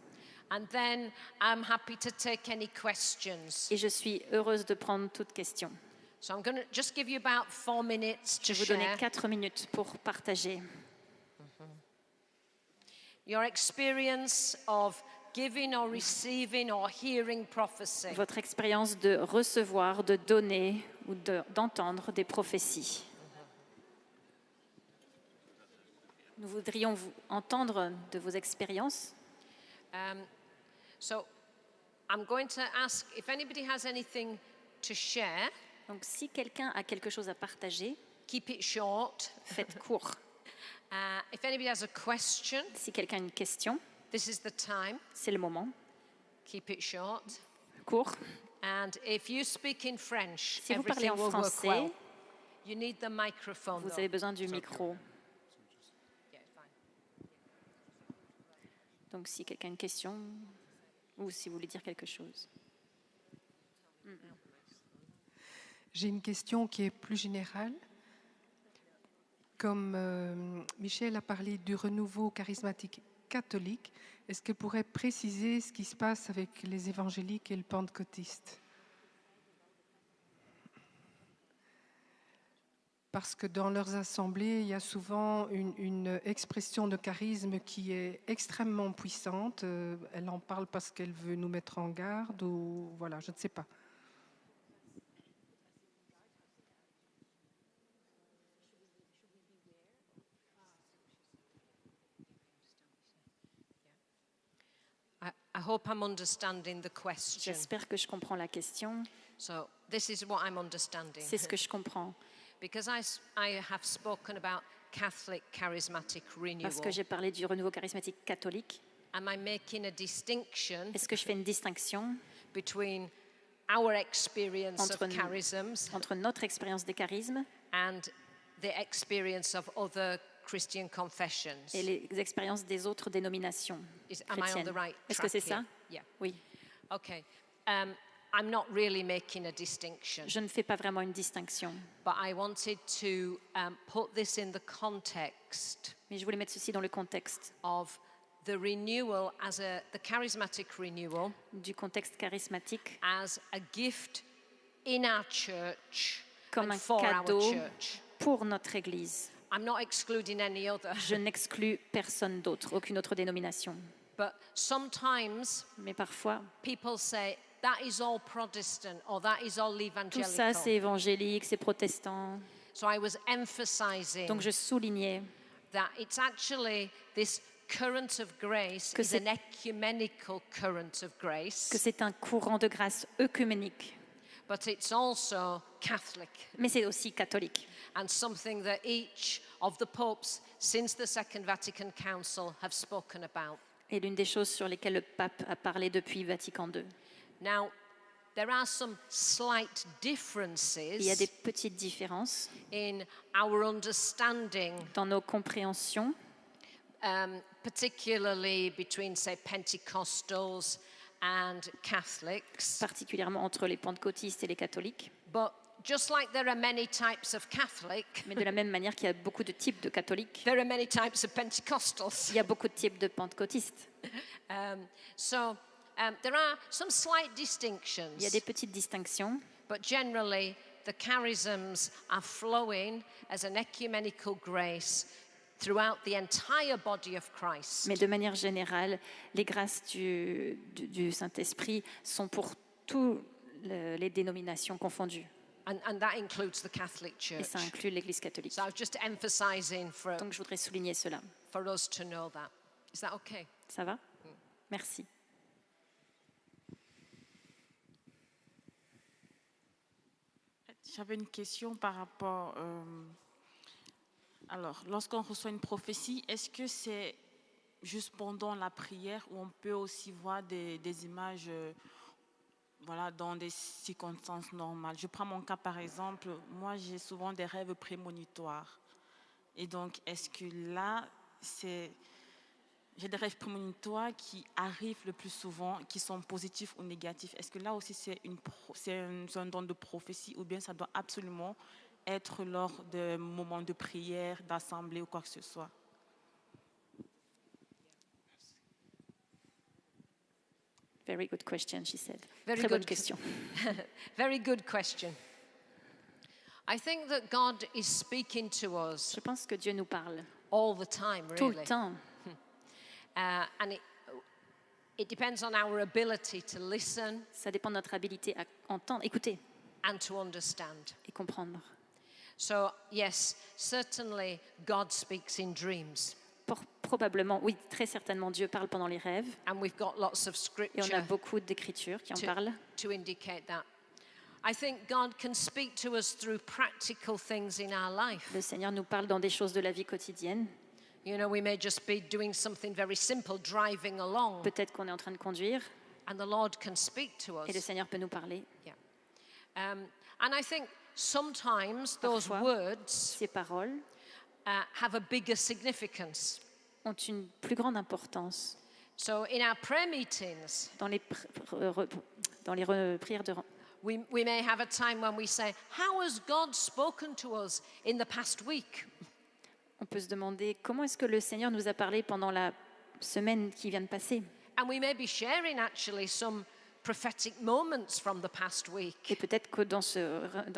And then I'm happy to take any questions. Et je suis heureuse de prendre toute question. So I'm going to just give you about 4 minutes Je to vais vous donner share 4 minutes pour partager your experience of giving or receiving or hearing prophecy. votre expérience de recevoir, de donner ou d'entendre des prophéties. Nous voudrions vous entendre de vos expériences. So I'm going to ask if anybody has anything to share, Donc si quelqu'un a quelque chose à partager, keep it short. faites court. If anybody has a question, Si quelqu'un a une question, this is the time. c'est le moment. Keep it short. Court. And if you speak in French, Si vous parlez everything en will work français, well. You need the microphone. vous though. avez besoin du micro. Yeah, fine. Donc si quelqu'un a une question ou si vous voulez dire quelque chose. J'ai une question qui est plus générale. Comme Michel a parlé du renouveau charismatique catholique, est-ce qu'elle pourrait préciser ce qui se passe avec les évangéliques et le pentecôtiste? Parce que dans leurs assemblées, il y a souvent une expression de charisme qui est extrêmement puissante. Elle en parle parce qu'elle veut nous mettre en garde ou voilà, je ne sais pas. I hope I'm understanding the question. J'espère que je comprends la question. So this is what I'm understanding. C'est ce que je comprends. Because I have spoken about Catholic charismatic renewal. Parce que j'ai parlé du renouveau charismatique catholique. Am I making a distinction Est-ce que je fais une distinction between our experience entre, of charisms entre notre expérience des charismes and the experience of other Christian confessions? et les expériences des autres dénominations Am I on chrétiennes? the right Est-ce que track c'est here? ça? Yeah. Oui. Okay. I'm not really making a distinction, Je ne fais pas vraiment une distinction, but I wanted to put this in the context mais je voulais mettre ceci dans le contexte of the renewal the charismatic renewal du contexte charismatique as a gift in our church comme and un for cadeau our church. pour notre Église. I'm not excluding any other, Je n'exclus personne d'autre, aucune autre dénomination. but sometimes Mais parfois, people say that is all Protestant or that is all tout ça, c'est evangelical. évangélique, c'est protestant. So I was emphasizing Donc je soulignais that it's actually this current of grace Que is c'est- an ecumenical current of grace, que c'est un courant de grâce œcuménique, but it's also Catholic mais c'est aussi catholique. and something that each of the popes since the Second Vatican Council have spoken about. Et l'une des choses sur lesquelles le pape a parlé depuis Vatican II. Now, there are some slight Il y a differences des petites différences in our understanding, dans nos compréhensions, particularly between, say, Pentecostals and Catholics. particulièrement entre les pentecôtistes et les catholiques. But just like there are many types of Catholic, Mais de la même manière qu'il y a beaucoup de types de catholiques, there are many types of Pentecostals. il y a beaucoup de types de pentecôtistes. There are some slight Il y a distinctions, des petites distinctions, but generally the charisms are flowing as an ecumenical grace throughout the entire body of Christ. mais de manière générale, les grâces du Saint-Esprit sont pour toutes les dénominations confondues. And that includes the Catholic Et ça Church. inclut l'Église catholique. So I was just emphasizing Donc je voudrais souligner cela. for us to know that. Is that okay? Ça va? Merci. J'avais une question par rapport. Alors, lorsqu'on reçoit une prophétie, est-ce que c'est juste pendant la prière ou on peut aussi voir des images voilà, dans des circonstances normales? Je prends mon cas par exemple. Moi, j'ai souvent des rêves prémonitoires. Et donc, est-ce que là, j'ai des rêves prémonitoires qui arrivent le plus souvent, qui sont positifs ou négatifs. Est-ce que là aussi c'est un don de prophétie ou bien ça doit absolument être lors de moments de prière, d'assemblée ou quoi que ce soit? Very good question, she said. Very Très bonne good. question. Very good question. I think that God is speaking to us Je pense que Dieu nous parle all the time, tout really. le temps. And it depends on our ability to listen Ça dépend de notre habilité à entendre, écouter and to understand. et comprendre. So, yes, certainly God speaks in dreams. Probablement, oui, très certainement, Dieu parle pendant les rêves. And we've got lots of Et on a scripture beaucoup d'écritures qui en parlent. to indicate that. I think God can speak to us through practical things in our life. Le Seigneur nous parle dans des choses de la vie quotidienne. You know, we may just be doing something very simple, driving along, Peut-être qu'on est en train de conduire and the Lord can speak to et le us. Seigneur peut nous parler. Yeah. And I think sometimes those Parfois. words Ces paroles have a bigger significance. ont une plus grande importance So in our prayer meetings, dans les prières de we may have a time when we say, how has God spoken to us in the past week? On peut se demander comment est-ce que le Seigneur nous a parlé pendant la semaine qui vient de passer. And we may be sharing actually some prophetic moments from the past Et week. peut-être que dans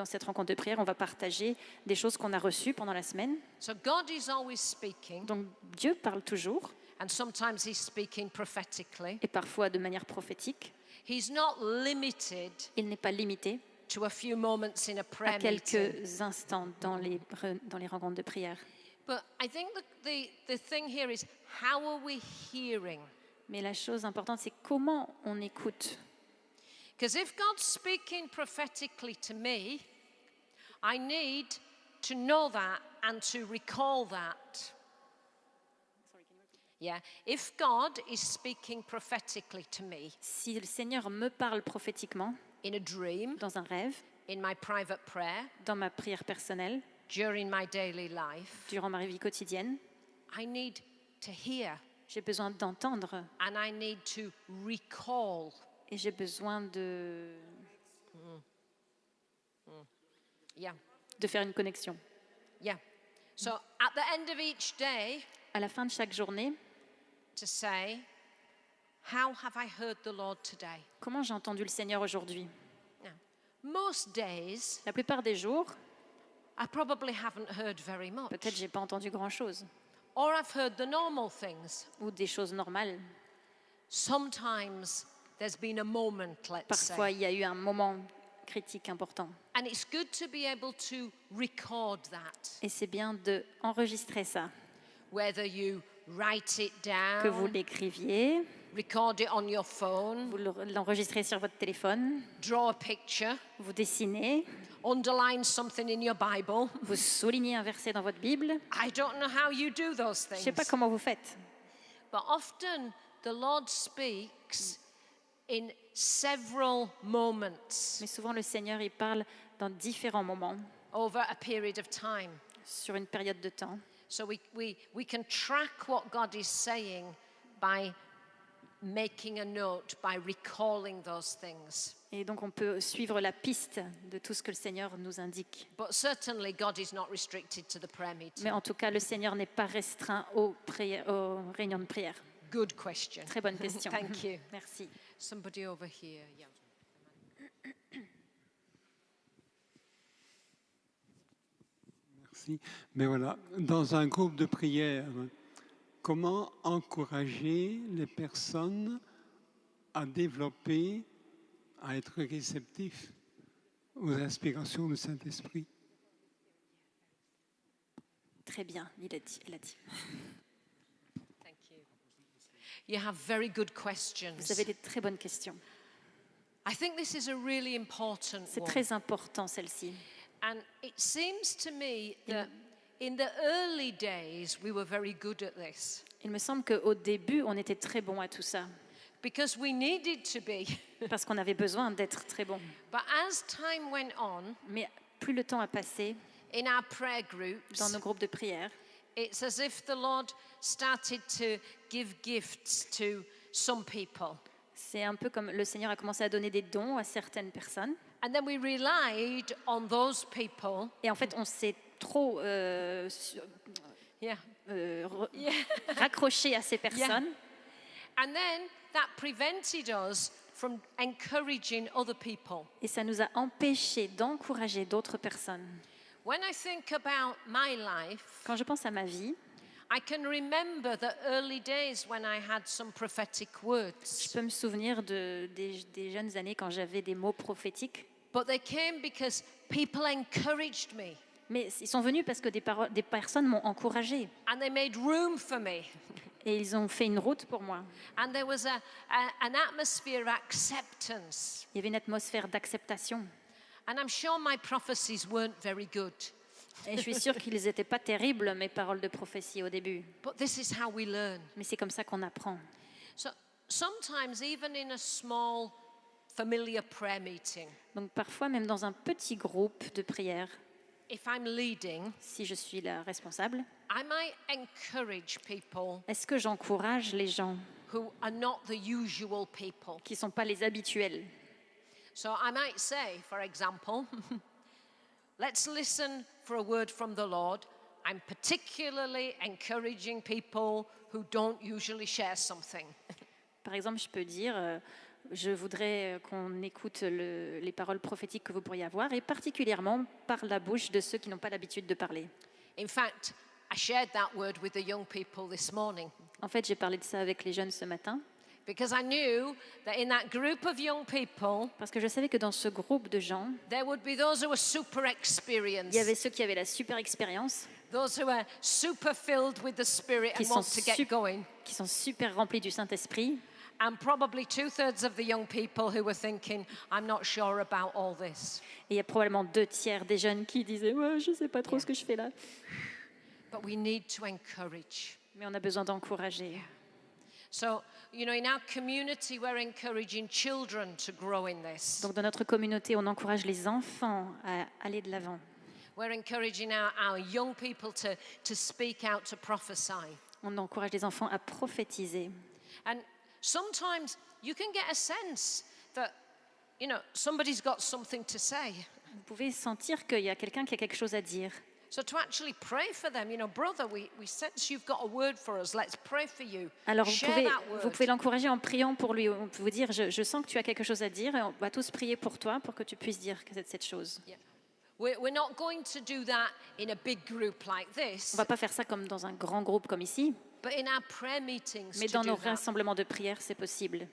cette rencontre de prière, on va partager des choses qu'on a reçues pendant la semaine. So God is always speaking, Donc Dieu parle toujours, and sometimes He's speaking prophetically. et parfois de manière prophétique. He's not limited Il n'est pas limité to a few moments in a à prayer meeting. quelques instants dans les rencontres de prière. But I think the thing here is, how are we hearing? Mais la chose importante, c'est comment on écoute. Because if God's speaking prophetically to me, I need to know that and to recall that. Yeah, if God is speaking prophetically to me Si le Seigneur me parle prophétiquement, in a dream, dans un rêve, in my private prayer, dans ma prière personnelle, during my daily life, durant ma vie quotidienne, I need to hear j'ai besoin d'entendre and I need to recall. et j'ai besoin Yeah, de faire une connexion. yeah. So at the end of each day, À la fin de chaque journée, to say, how have I heard the Lord today? comment j'ai entendu le Seigneur aujourd'hui? Now, most days, La plupart des jours, I probably haven't heard very much. peut-être j'ai pas entendu grand-chose Or I've heard the normal things. ou des choses normales. Sometimes there's been a moment, let's Parfois, say. il y a eu un moment critique important. And it's good to be able to record that. Et c'est bien d'enregistrer ça, Whether you write it que vous down, l'écriviez, record it on your phone, vous l'enregistrez sur votre téléphone, draw a picture, vous dessinez, underline something in your Bible. vous soulignez un verset dans votre Bible. I don't know how you do those Je ne sais pas things. comment vous faites, But often the Lord speaks in several moments mais souvent le Seigneur il parle dans différents moments, over a period of time. sur une période de temps. So we can track what God is saying by making a note, by recalling those things. Et donc on peut suivre la piste de tout ce que le Seigneur nous indique. But certainly God is not restricted to the prayer meeting. Mais en tout cas, le Seigneur n'est pas restreint aux réunions de prière. Good question. Très bonne question. Thank you. Merci. Somebody over here. Yeah. Merci. Mais voilà, dans un groupe de prière, comment encourager les personnes à développer, à être réceptifs aux inspirations du Saint-Esprit? Très bien, il a dit. Thank you. You have very good Vous questions. avez des très bonnes questions. I think this is a really important C'est one. très important, celle-ci. And it seems to me that in the early days we were very good at this Il me semble qu'au début, on était très bon à tout ça, because we needed to be. parce qu'on avait besoin d'être très bon. But as time went on, Mais plus le temps a passé, in our prayer groups, dans nos groupes de prière, it's as if the Lord started to give gifts to some people. c'est un peu comme le Seigneur a commencé à donner des dons à certaines personnes. And then we relied on those people. Et en fait, on s'est trop Yeah. raccroché à ces personnes. And then that prevented us from encouraging other people. Et ça nous a empêchés d'encourager d'autres personnes. When I think about my life, Quand je pense à ma vie, I can remember the early days when I had some prophetic je words. peux me souvenir des jeunes années quand j'avais des mots prophétiques. But they came because people encouraged me Mais ils sont venus parce que des personnes m'ont encouragée. and they made room for me. Et ils ont fait une route pour moi. And there was an atmosphere of acceptance. Il y avait une atmosphère d'acceptation. And I'm sure my prophecies weren't very good. Et je suis sûre qu'ils n'étaient pas terribles, mes paroles de prophétie au début. But this is how we learn. Mais c'est comme ça qu'on apprend. So sometimes, even in a small, familiar prayer meeting, Donc parfois, même dans un petit groupe de prière, if I'm leading, si je suis la responsable, I might encourage people est-ce que j'encourage les gens who are not the usual people. qui ne sont pas les habituels? So I might say, for example, let's listen for a word from the Lord. I'm particularly encouraging people who don't usually share something. Par exemple, je peux dire, je voudrais qu'on écoute les paroles prophétiques que vous pourriez avoir, et particulièrement par la bouche de ceux qui n'ont pas l'habitude de parler. In fact, I shared that word with the young people this morning En fait, j'ai parlé de ça avec les jeunes ce matin, because I knew that in that group of young people, parce que je savais que dans ce groupe de gens, there would be those who were super il y avait experienced ceux qui avaient la super expérience Those who are super filled with the Spirit Qui and sont want to get sup- going. qui sont super remplis du Saint-Esprit, And probably 2/3 of the young people who were thinking, I'm not sure about all this. et il y a probablement 2 tiers des jeunes qui disaient ouais, je ne sais pas trop ce que je fais là. But we need to encourage. Mais on a besoin d'encourager. So, in our community, we're encouraging children to grow in this. Donc dans notre communauté, on encourage les enfants à aller de l'avant. We're encouraging our young people to speak out, to prophesy. On encourage les enfants à prophétiser. And sometimes you can get a sense that, somebody's got something to say. Vous pouvez sentir qu'il y a quelqu'un qui a quelque chose à dire. So to actually pray for them, brother, we sense you've got a word for us. Let's pray for you. Alors Share that word. vous pouvez l'encourager en priant pour lui. On peut vous dire, je sens que tu as quelque chose à dire et on va tous prier pour toi pour que tu puisses dire cette chose. Yeah. We're not going to do that in a big group like On this, ne va pas faire ça comme dans un grand groupe comme ici, but in our prayer meetings mais to dans do nos that. rassemblements de prière, c'est possible.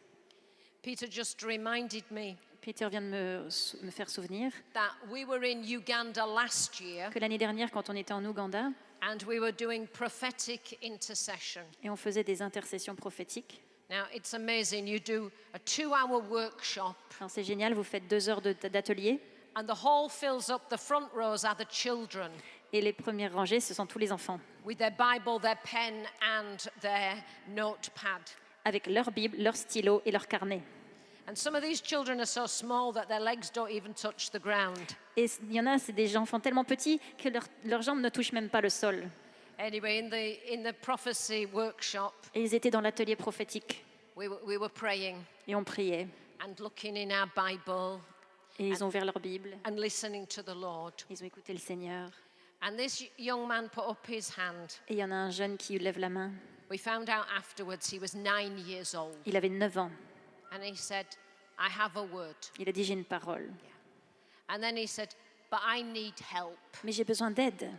Peter just reminded me Peter vient de me faire souvenir that we were in Uganda last year que l'année dernière, quand on était en Ouganda, and we were doing prophetic intercession. et on faisait des intercessions prophétiques. Now, it's amazing. You do a 2-hour workshop Alors c'est génial, vous faites 2 heures d'atelier and the hall fills up. The front rows are the children et les premières rangées, ce sont tous les enfants, with their Bible, their pen and their notepad. avec leur Bible, leur stylo et leur carnet. And some of these children are so small that their legs don't even touch the ground. Et il y en a, c'est des enfants tellement petits que leurs jambes ne touchent même pas le sol. Anyway, in the prophecy workshop, Et ils étaient dans l'atelier prophétique we were praying et on priait. and looking in our Bible Et ils ont ouvert leur Bible, and listening to the Lord. ils ont écouté le Seigneur. And this young man put up his hand. Et il y en a un jeune qui lève la main. We found out afterwards he was 9 years old. Il avait 9 ans. And he said, I have a word. Il a dit, j'ai une parole, And then he said, but I need help. mais j'ai besoin d'aide.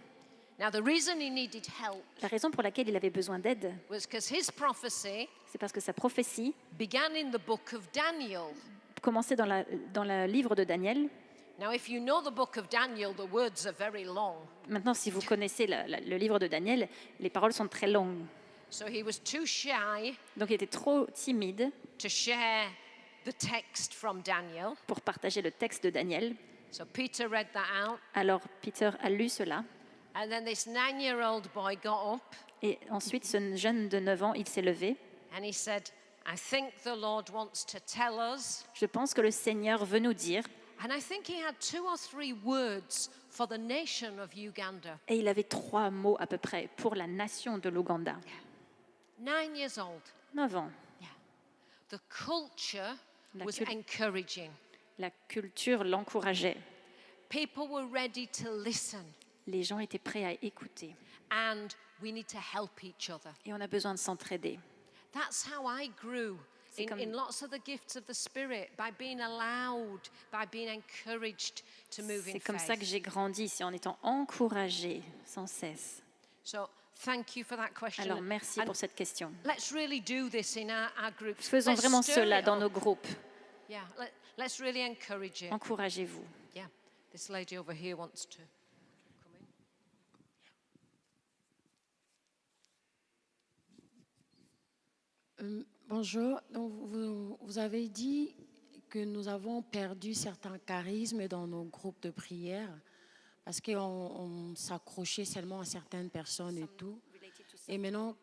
Now, the reason he needed help La raison pour laquelle il avait besoin d'aide, was because his prophecy c'est parce que sa prophétie began in the book of Daniel. commençait dans le livre de Daniel. Now, if you know the book of Daniel, the words are very long. Maintenant, si vous connaissez le livre de Daniel, les paroles sont très longues. So he was too shy Donc il était trop timide to share the text from Daniel. pour partager le texte de Daniel. So Peter read that out. Alors Peter a lu cela. And then this 9-year-old boy got up Et ensuite, ce jeune de 9 ans, il s'est levé. and he said, I think the Lord wants to tell us. Je pense que le Seigneur veut nous dire, And I think he had 2 or 3 words for the nation of Uganda. et il avait 3 mots à peu près pour la nation de l'Ouganda. 9 years old. 9 ans. The culture La was cul- encouraging. La culture l'encourageait. People were ready to listen. Les gens étaient prêts à écouter. And we need to help each other. Et on a besoin de s'entraider. That's how I grew comme- in lots of the gifts of the Spirit, by being allowed, by being encouraged to move in C'est comme ça que faith. j'ai grandi, c'est en étant encouragée sans cesse. So thank you for that question. Alors merci And pour cette question. let's really do this in our groups. Faisons Let's vraiment stir cela it dans up. nos groupes. Yeah, let's really encourage it. Encouragez-vous. Yeah, this lady over here wants to come in. Bonjour. Donc, vous avez dit que nous avons perdu certains charismes dans nos groupes de prière parce qu'on s'accrochait seulement à certaines personnes et tout. Et maintenant,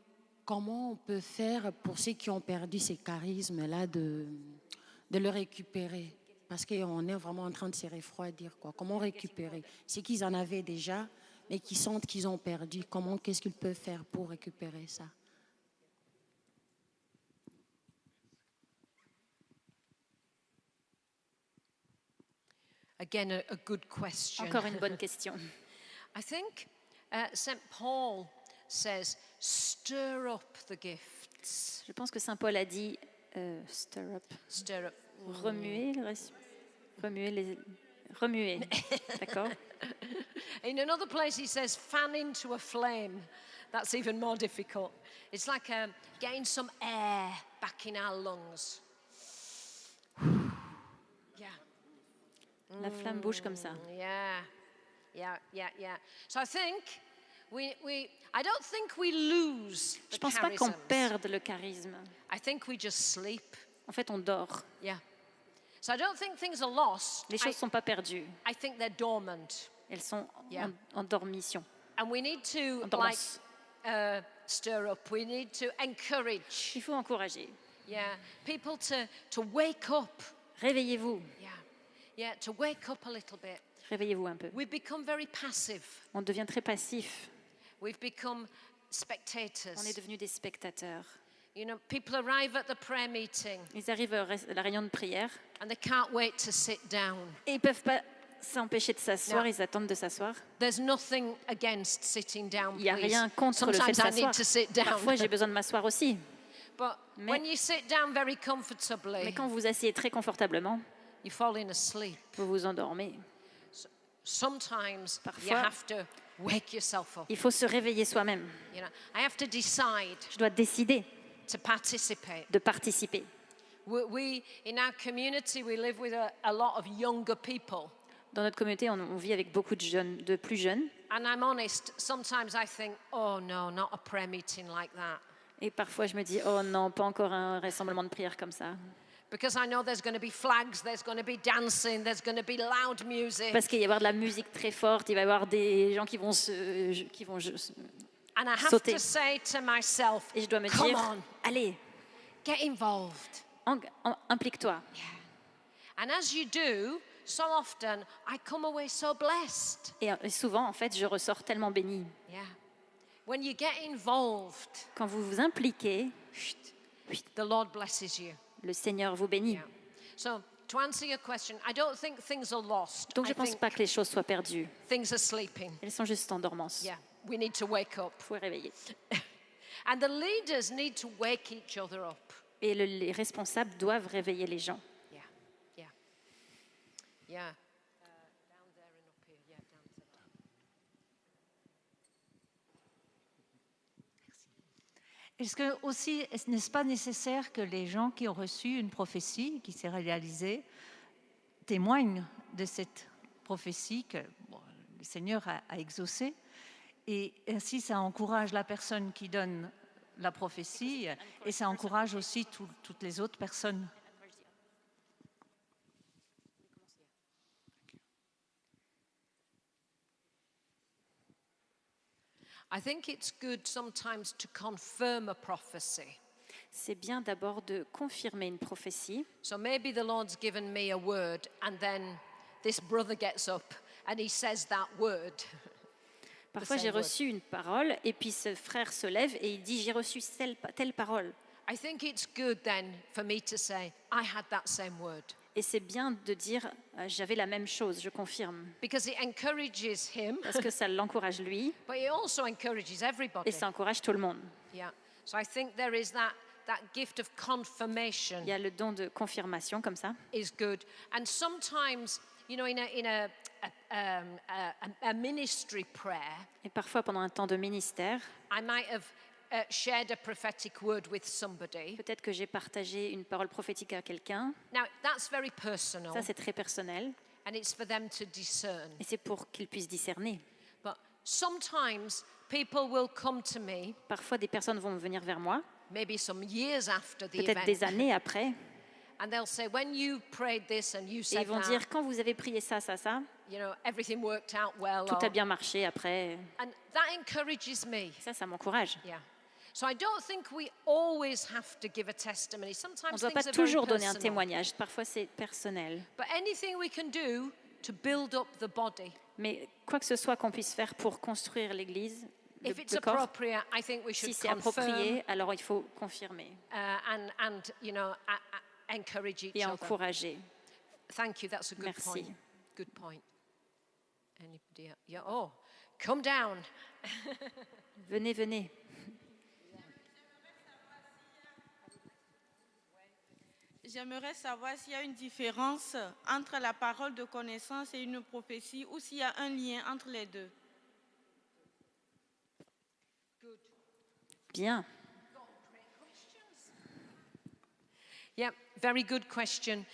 comment on peut faire pour ceux qui ont perdu ces charismes-là de le récupérer? Parce qu'on est vraiment en train de se refroidir, quoi. Comment récupérer? C'est qu'ils en avaient déjà, mais qui sentent qu'ils ont perdu. Qu'est-ce qu'ils peuvent faire pour récupérer ça? Again, a good question. Encore une bonne question. I think St. Paul says, stir up the gifts. Je pense que Saint Paul a dit stir up, Stir up. remuer, remuer. D'accord? In another place, he says, fan into a flame. That's even more difficult. It's like getting some air back in our lungs. Yeah. La flamme bouge comme ça. Yeah. So I think I don't think we lose Je the ne pense pas qu'on charisms. perde le charisme. I think we just sleep. En fait, on dort. Yeah. So I don't think things are lost. Les choses ne sont pas perdues. I think they're dormant. Elles sont Yeah. en dormition. And we need to En dormance. stir up. We need to encourage. Il faut encourager. Yeah. People to wake up. Réveillez-vous. Yeah. Yeah, to wake up a little bit. Réveillez-vous un peu. We've become very passive. On devient très passif. We've become On est spectators. devenus des spectateurs. You know, people arrive at the prayer meeting Ils arrivent à la réunion de prière and they can't wait to sit down. et ils ne peuvent pas s'empêcher de s'asseoir. Non. Ils attendent de s'asseoir. There's nothing against sitting down, Il n'y a please. rien contre le fait de Sometimes I need s'asseoir. to sit down. Parfois, j'ai besoin de m'asseoir aussi. But Mais- when you sit down very comfortably, Mais quand vous vous asseyez très confortablement, you're falling asleep. vous vous endormez. Sometimes you Parfois- have to wake yourself up. Il faut se réveiller soi-même. You know, I have to decide Je dois décider to participate. de participer. We in our community, we live with a lot of younger people. Dans notre communauté, on vit avec beaucoup de jeunes, de plus jeunes. And I'm honest, sometimes I think, oh no, not a prayer meeting like that. Et parfois, je me dis, oh non, pas encore un rassemblement de prière comme ça. Because I know there's going to be flags, there's going to be dancing, there's going to be loud music. Parce qu'il va y avoir de la musique très forte, il va y avoir des gens qui vont And I have sauter. to say to myself, Et je dois me come dire, on, allez, get involved. implique-toi. And as you do, so often I come away so blessed. Et souvent, en fait, je ressors tellement bénie. Yeah. When you get involved, Quand vous vous impliquez, the Lord blesses you. le Seigneur vous bénit. Yeah. So, to answer your question, I don't think things are lost. Donc, je I ne pense think pas que les choses soient perdues. things are sleeping. Elles sont juste en dormance. Yeah. We need to wake up. Il faut réveiller. And the leaders need to wake each other up. Et les responsables doivent réveiller les gens. Yeah. Yeah. Yeah. Down there and up here. Yeah, down to that. Est-ce que aussi, n'est-ce pas nécessaire que les gens qui ont reçu une prophétie qui s'est réalisée témoignent de cette prophétie que bon, le Seigneur a exaucée, et ainsi ça encourage la personne qui donne la prophétie et ça encourage aussi toutes les autres personnes. I think it's good sometimes to confirm a prophecy. C'est bien d'abord de confirmer une prophétie. So maybe the Lord's given me a word, and then this brother gets up and he says that word. Parfois, same j'ai word. reçu une parole et puis ce frère se lève et il dit, j'ai reçu telle parole. I think it's good then for me to say, I had that same word. Et c'est bien de dire, j'avais la même chose, je confirme. Because it encourages him, Parce que ça l'encourage lui but it also encourages everybody. et ça encourage tout le monde. Yeah. So I think there is that gift of confirmation Il y a le don de confirmation comme ça. is good. And sometimes, you know, in a ministry prayer, Et parfois, pendant un temps de ministère, I might have shared a prophetic word with somebody. peut-être que j'ai partagé une parole prophétique à quelqu'un. Now, that's very personal, Ça, c'est très personnel. and it's for them to discern. Et c'est pour qu'ils puissent discerner. But sometimes people will come to me, Parfois, des personnes vont venir vers moi, maybe some years after the peut-être event, des années après, and they'll say, when you prayed this and you et said ils vont that, dire, quand vous avez prié ça, you know, everything worked out well. tout a bien marché après. And that encourages me. Ça m'encourage. Yeah. So I don't think we always have to give a testimony. On Sometimes ne doit things pas are very toujours donner un personal. témoignage. Parfois, c'est personnel. But anything we can do to build up the body, Mais quoi que ce soit qu'on puisse faire pour construire l'Église, if it's le corps, appropriate, I think we should si c'est confirm approprié, alors il faut confirmer and you know, encourage each et other. encourager. Thank you. That's a good Merci. point. Good point. Anybody else? Yeah. Oh, come down. Venez. J'aimerais savoir s'il y a une différence entre la parole de connaissance et une prophétie ou s'il y a un lien entre les deux. Bien. Yeah, very good question.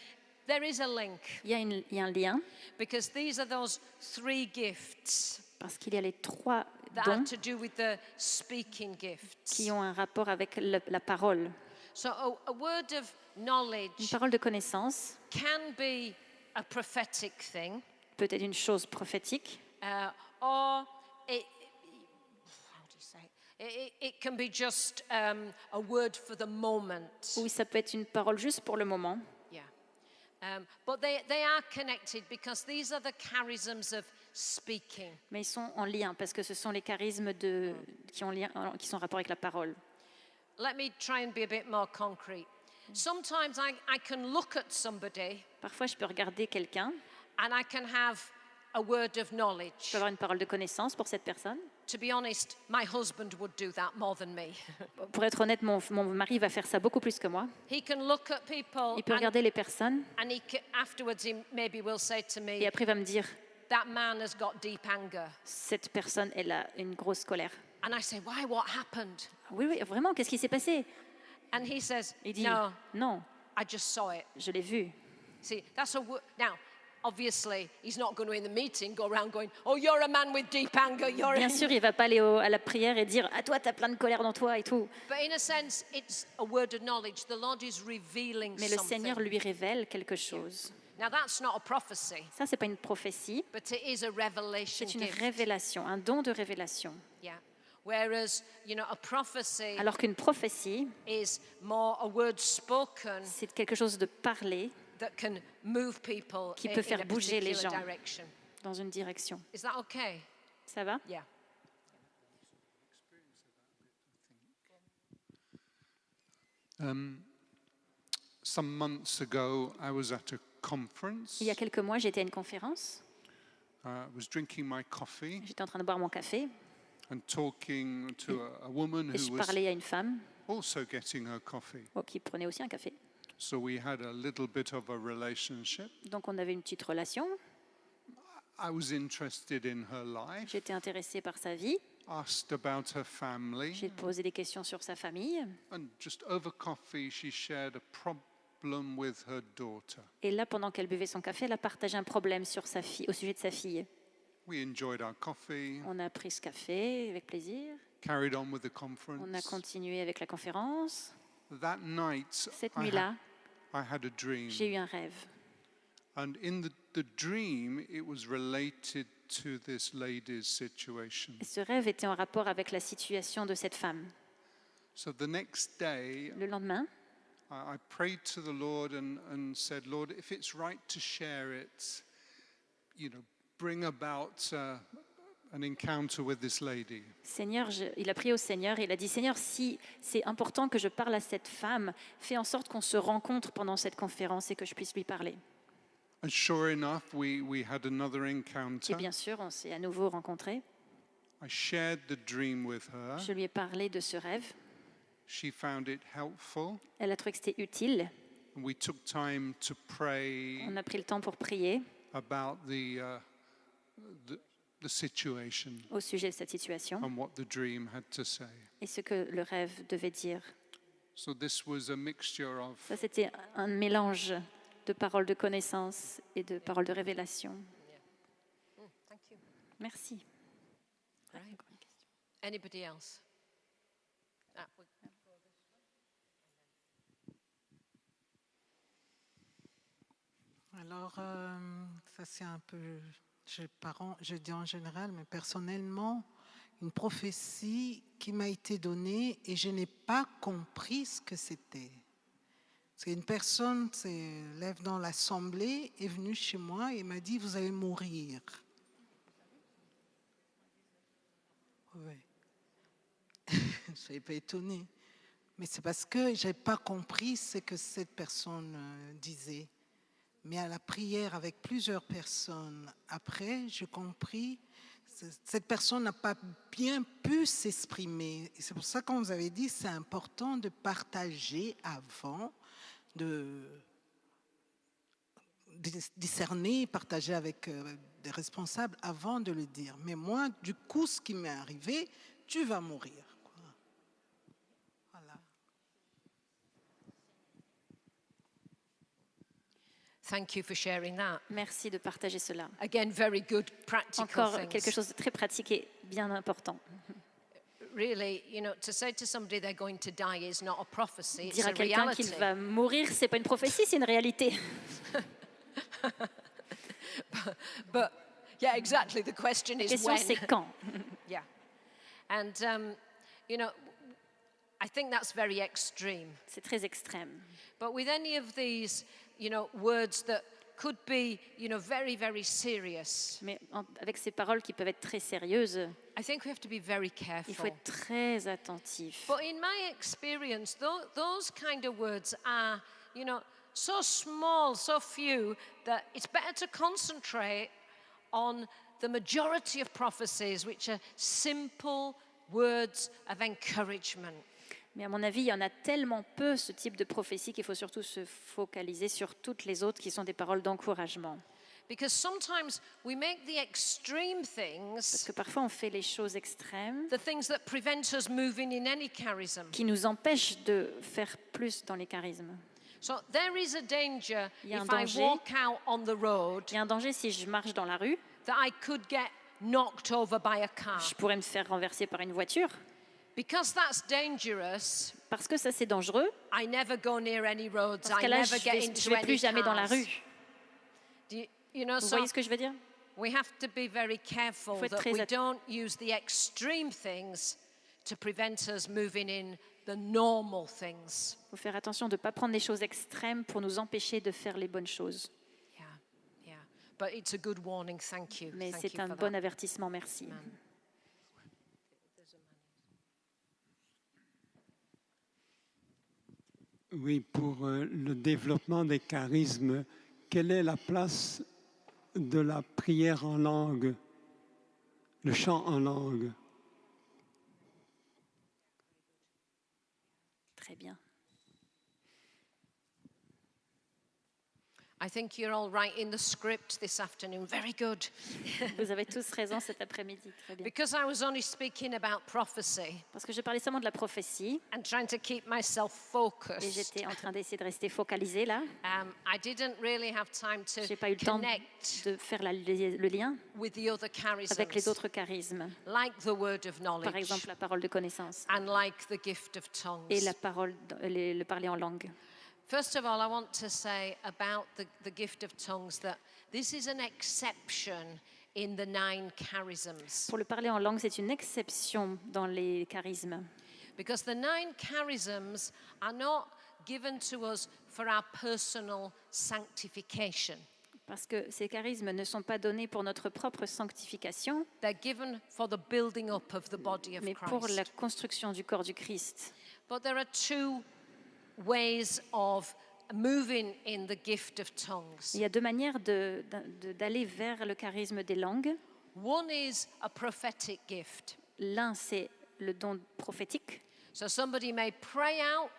There is a link Il y a un lien because these are those three gifts. parce qu'il y a les 3 that dons have to do with the speaking gifts. qui ont un rapport avec la parole. So a word of Une knowledge parole de connaissance can be a prophetic thing, peut être une chose prophétique, or how do you say it can be just a word for the moment. ou ça peut être une parole juste pour le moment. Yeah. But they are connected because these are the charisms of speaking. Mais ils sont en lien parce que ce sont les charismes qui sont en rapport avec la parole. Let me try and be a bit more concrete. Sometimes I can look at somebody Parfois, je peux regarder quelqu'un, and I can have a word of je knowledge. peux avoir une parole de connaissance pour cette personne. To be honest, my husband would do that more than me. Pour être honnête, mon mari va faire ça beaucoup plus que moi. He can look at people Il peut regarder les personnes and afterwards he maybe will say to et me, après il va me dire, that man has got deep anger. cette personne, elle a une grosse colère. And I say, why, what happened? Oui, oui, vraiment, qu'est-ce qui s'est passé? And he says, Il dit, no, non, I just saw it. je l'ai vu. See, that's a word. Now, obviously, he's not going to, in the meeting, go around going, oh, you're a man with deep anger. You're Bien sûr, il ne va pas aller à la prière et dire, ah toi, tu as plein de colère dans toi et tout. But in a sense, it's a word of knowledge. The Lord is revealing Mais le something. Seigneur lui révèle quelque chose. Now, that's not a prophecy, Ça, c'est pas une prophétie, but it is a revelation c'est une gift. révélation, un don de révélation. Yeah. Whereas, a prophecy Alors qu'une prophétie, is more a word spoken c'est quelque chose de parler that can move people qui in peut faire a bouger les particular gens. direction. dans une direction. Is that okay? Ça va? Yeah. Some months ago, I was at a conference. Il y a quelques mois, j'étais à une conférence. I was drinking my coffee J'étais en train de boire mon café and talking to a woman et je who was parlais à une femme also getting her coffee. qui prenait aussi un café. So we had a little bit of a relationship. Donc on avait une petite relation. I was interested in her life, J'étais intéressée par sa vie. asked about her family, J'ai posé des questions sur sa famille. and just over coffee, she shared a problem with her daughter. Et là, pendant qu'elle buvait son café, elle a partagé un problème sur sa fille, au sujet de sa fille. We enjoyed our coffee, On a pris ce café avec plaisir. carried on with the On a conference. continué avec la conférence. That night, Cette I nuit-là, had a dream. j'ai eu un rêve. And in the dream, it was related to this lady's situation. Et ce rêve était en rapport avec la situation de cette femme. So the next day, Le lendemain, I prayed to the Lord and said, Lord, if it's right to share it, bring about an encounter with this lady. Seigneur, il a prié au Seigneur et il a dit, Seigneur, si c'est important que je parle à cette femme, fais en sorte qu'on se rencontre pendant cette conférence et que je puisse lui parler. And sure enough, we had another encounter. Et bien sûr, on s'est à nouveau rencontrés. I shared the dream with her. Je lui ai parlé de ce rêve. She found it helpful. Elle a trouvé que c'était utile. And we took time to pray On a pris le temps pour prier about the situation au sujet de cette situation and what the dream had to say. et ce que le rêve devait dire. So this was a mixture of Ça, c'était un mélange de paroles de connaissance et de paroles de révélation. Thank you. Merci. Right. Anybody else? Alors, ça c'est un peu, je dis en général, mais personnellement, une prophétie qui m'a été donnée et je n'ai pas compris ce que c'était. C'est une personne lève dans l'assemblée, est venue chez moi et m'a dit, vous allez mourir. Oui. Je ne suis pas étonnée. Mais c'est parce que je n'ai pas compris ce que cette personne disait. Mais à la prière avec plusieurs personnes, après, j'ai compris, cette personne n'a pas bien pu s'exprimer. Et c'est pour ça qu'on vous avait dit, c'est important de partager avant, de discerner, partager avec des responsables avant de le dire. Mais moi, du coup, ce qui m'est arrivé, tu vas mourir. Thank you for sharing that. Merci de partager cela. Again, very good practical Encore things. quelque chose de très pratique et bien important. Really, to say to somebody they're going to die is not a prophecy, it's Dire a à quelqu'un reality. qu'il va mourir, c'est pas une prophétie, c'est une réalité. But yeah, exactly. The question La is question, when. c'est quand. Yeah. And, I think that's very extreme. C'est très extrême. But with any of these, words that could be, very, very serious, Mais avec ces paroles qui peuvent être très sérieuses, I think we have to be very il faut careful. être très attentif. But in my experience, those kind of words are, so small, so few, that it's better to concentrate on the majority of prophecies, which are simple words of encouragement. Mais à mon avis, il y en a tellement peu, ce type de prophétie, qu'il faut surtout se focaliser sur toutes les autres qui sont des paroles d'encouragement. Because sometimes we make the extreme Parce things, que parfois, on fait les choses extrêmes the things that prevent us moving in any charism. qui nous empêchent de faire plus dans les charismes. So there is a danger Il y a un if I danger. walk out on the road Il y a un danger si je marche dans la rue, that I could get knocked over by a car. je pourrais me faire renverser par une voiture. Because that's dangerous, Parce que ça, c'est dangereux. I never go near any roads. Dans ce I cas-là, never get into je vais any plus jamais dans la cars. rue. Vous So voyez ce que je veux dire? we have to be very careful Faut être that très we don't use the extreme things to prevent us moving in the normal things. Il faut faire attention de ne pas prendre des choses extrêmes pour nous empêcher de faire les bonnes choses. Yeah. But it's a good warning. Thank you. Mais Thank c'est you un for bon that. avertissement, merci. Oui, pour le développement des charismes, quelle est la place de la prière en langue, le chant en langue? Très bien. I think you're all right in the script this afternoon. Very good. Vous avez tous raison cet après-midi. Très bien. Because I was only speaking about prophecy Parce que je parlais seulement de la prophétie and trying to keep myself et focused, j'étais en train d'essayer de rester focalisée là. I didn't really have time to J'ai pas eu le temps connect de faire le lien with the other avec les charisms, autres charismes. like the word of Par knowledge exemple, la parole de connaissance and like the gift of tongues. et la parole, le parler en langue. First of all, I want to say about the gift of tongues that this is an exception in the 9 charisms. Pour le parler en langue, c'est une exception dans les charismes. Because the 9 charisms are not given to us for our personal sanctification. Parce que ces charismes ne sont pas donnés pour notre propre sanctification, They're given for the building up of the body of mais pour la Christ. construction du corps du Christ. But there are 2 ways of moving in the gift of tongues. Il y a deux manières d'aller vers le charisme des langues. One is a prophetic gift. L'un, c'est le don prophétique. So somebody may pray out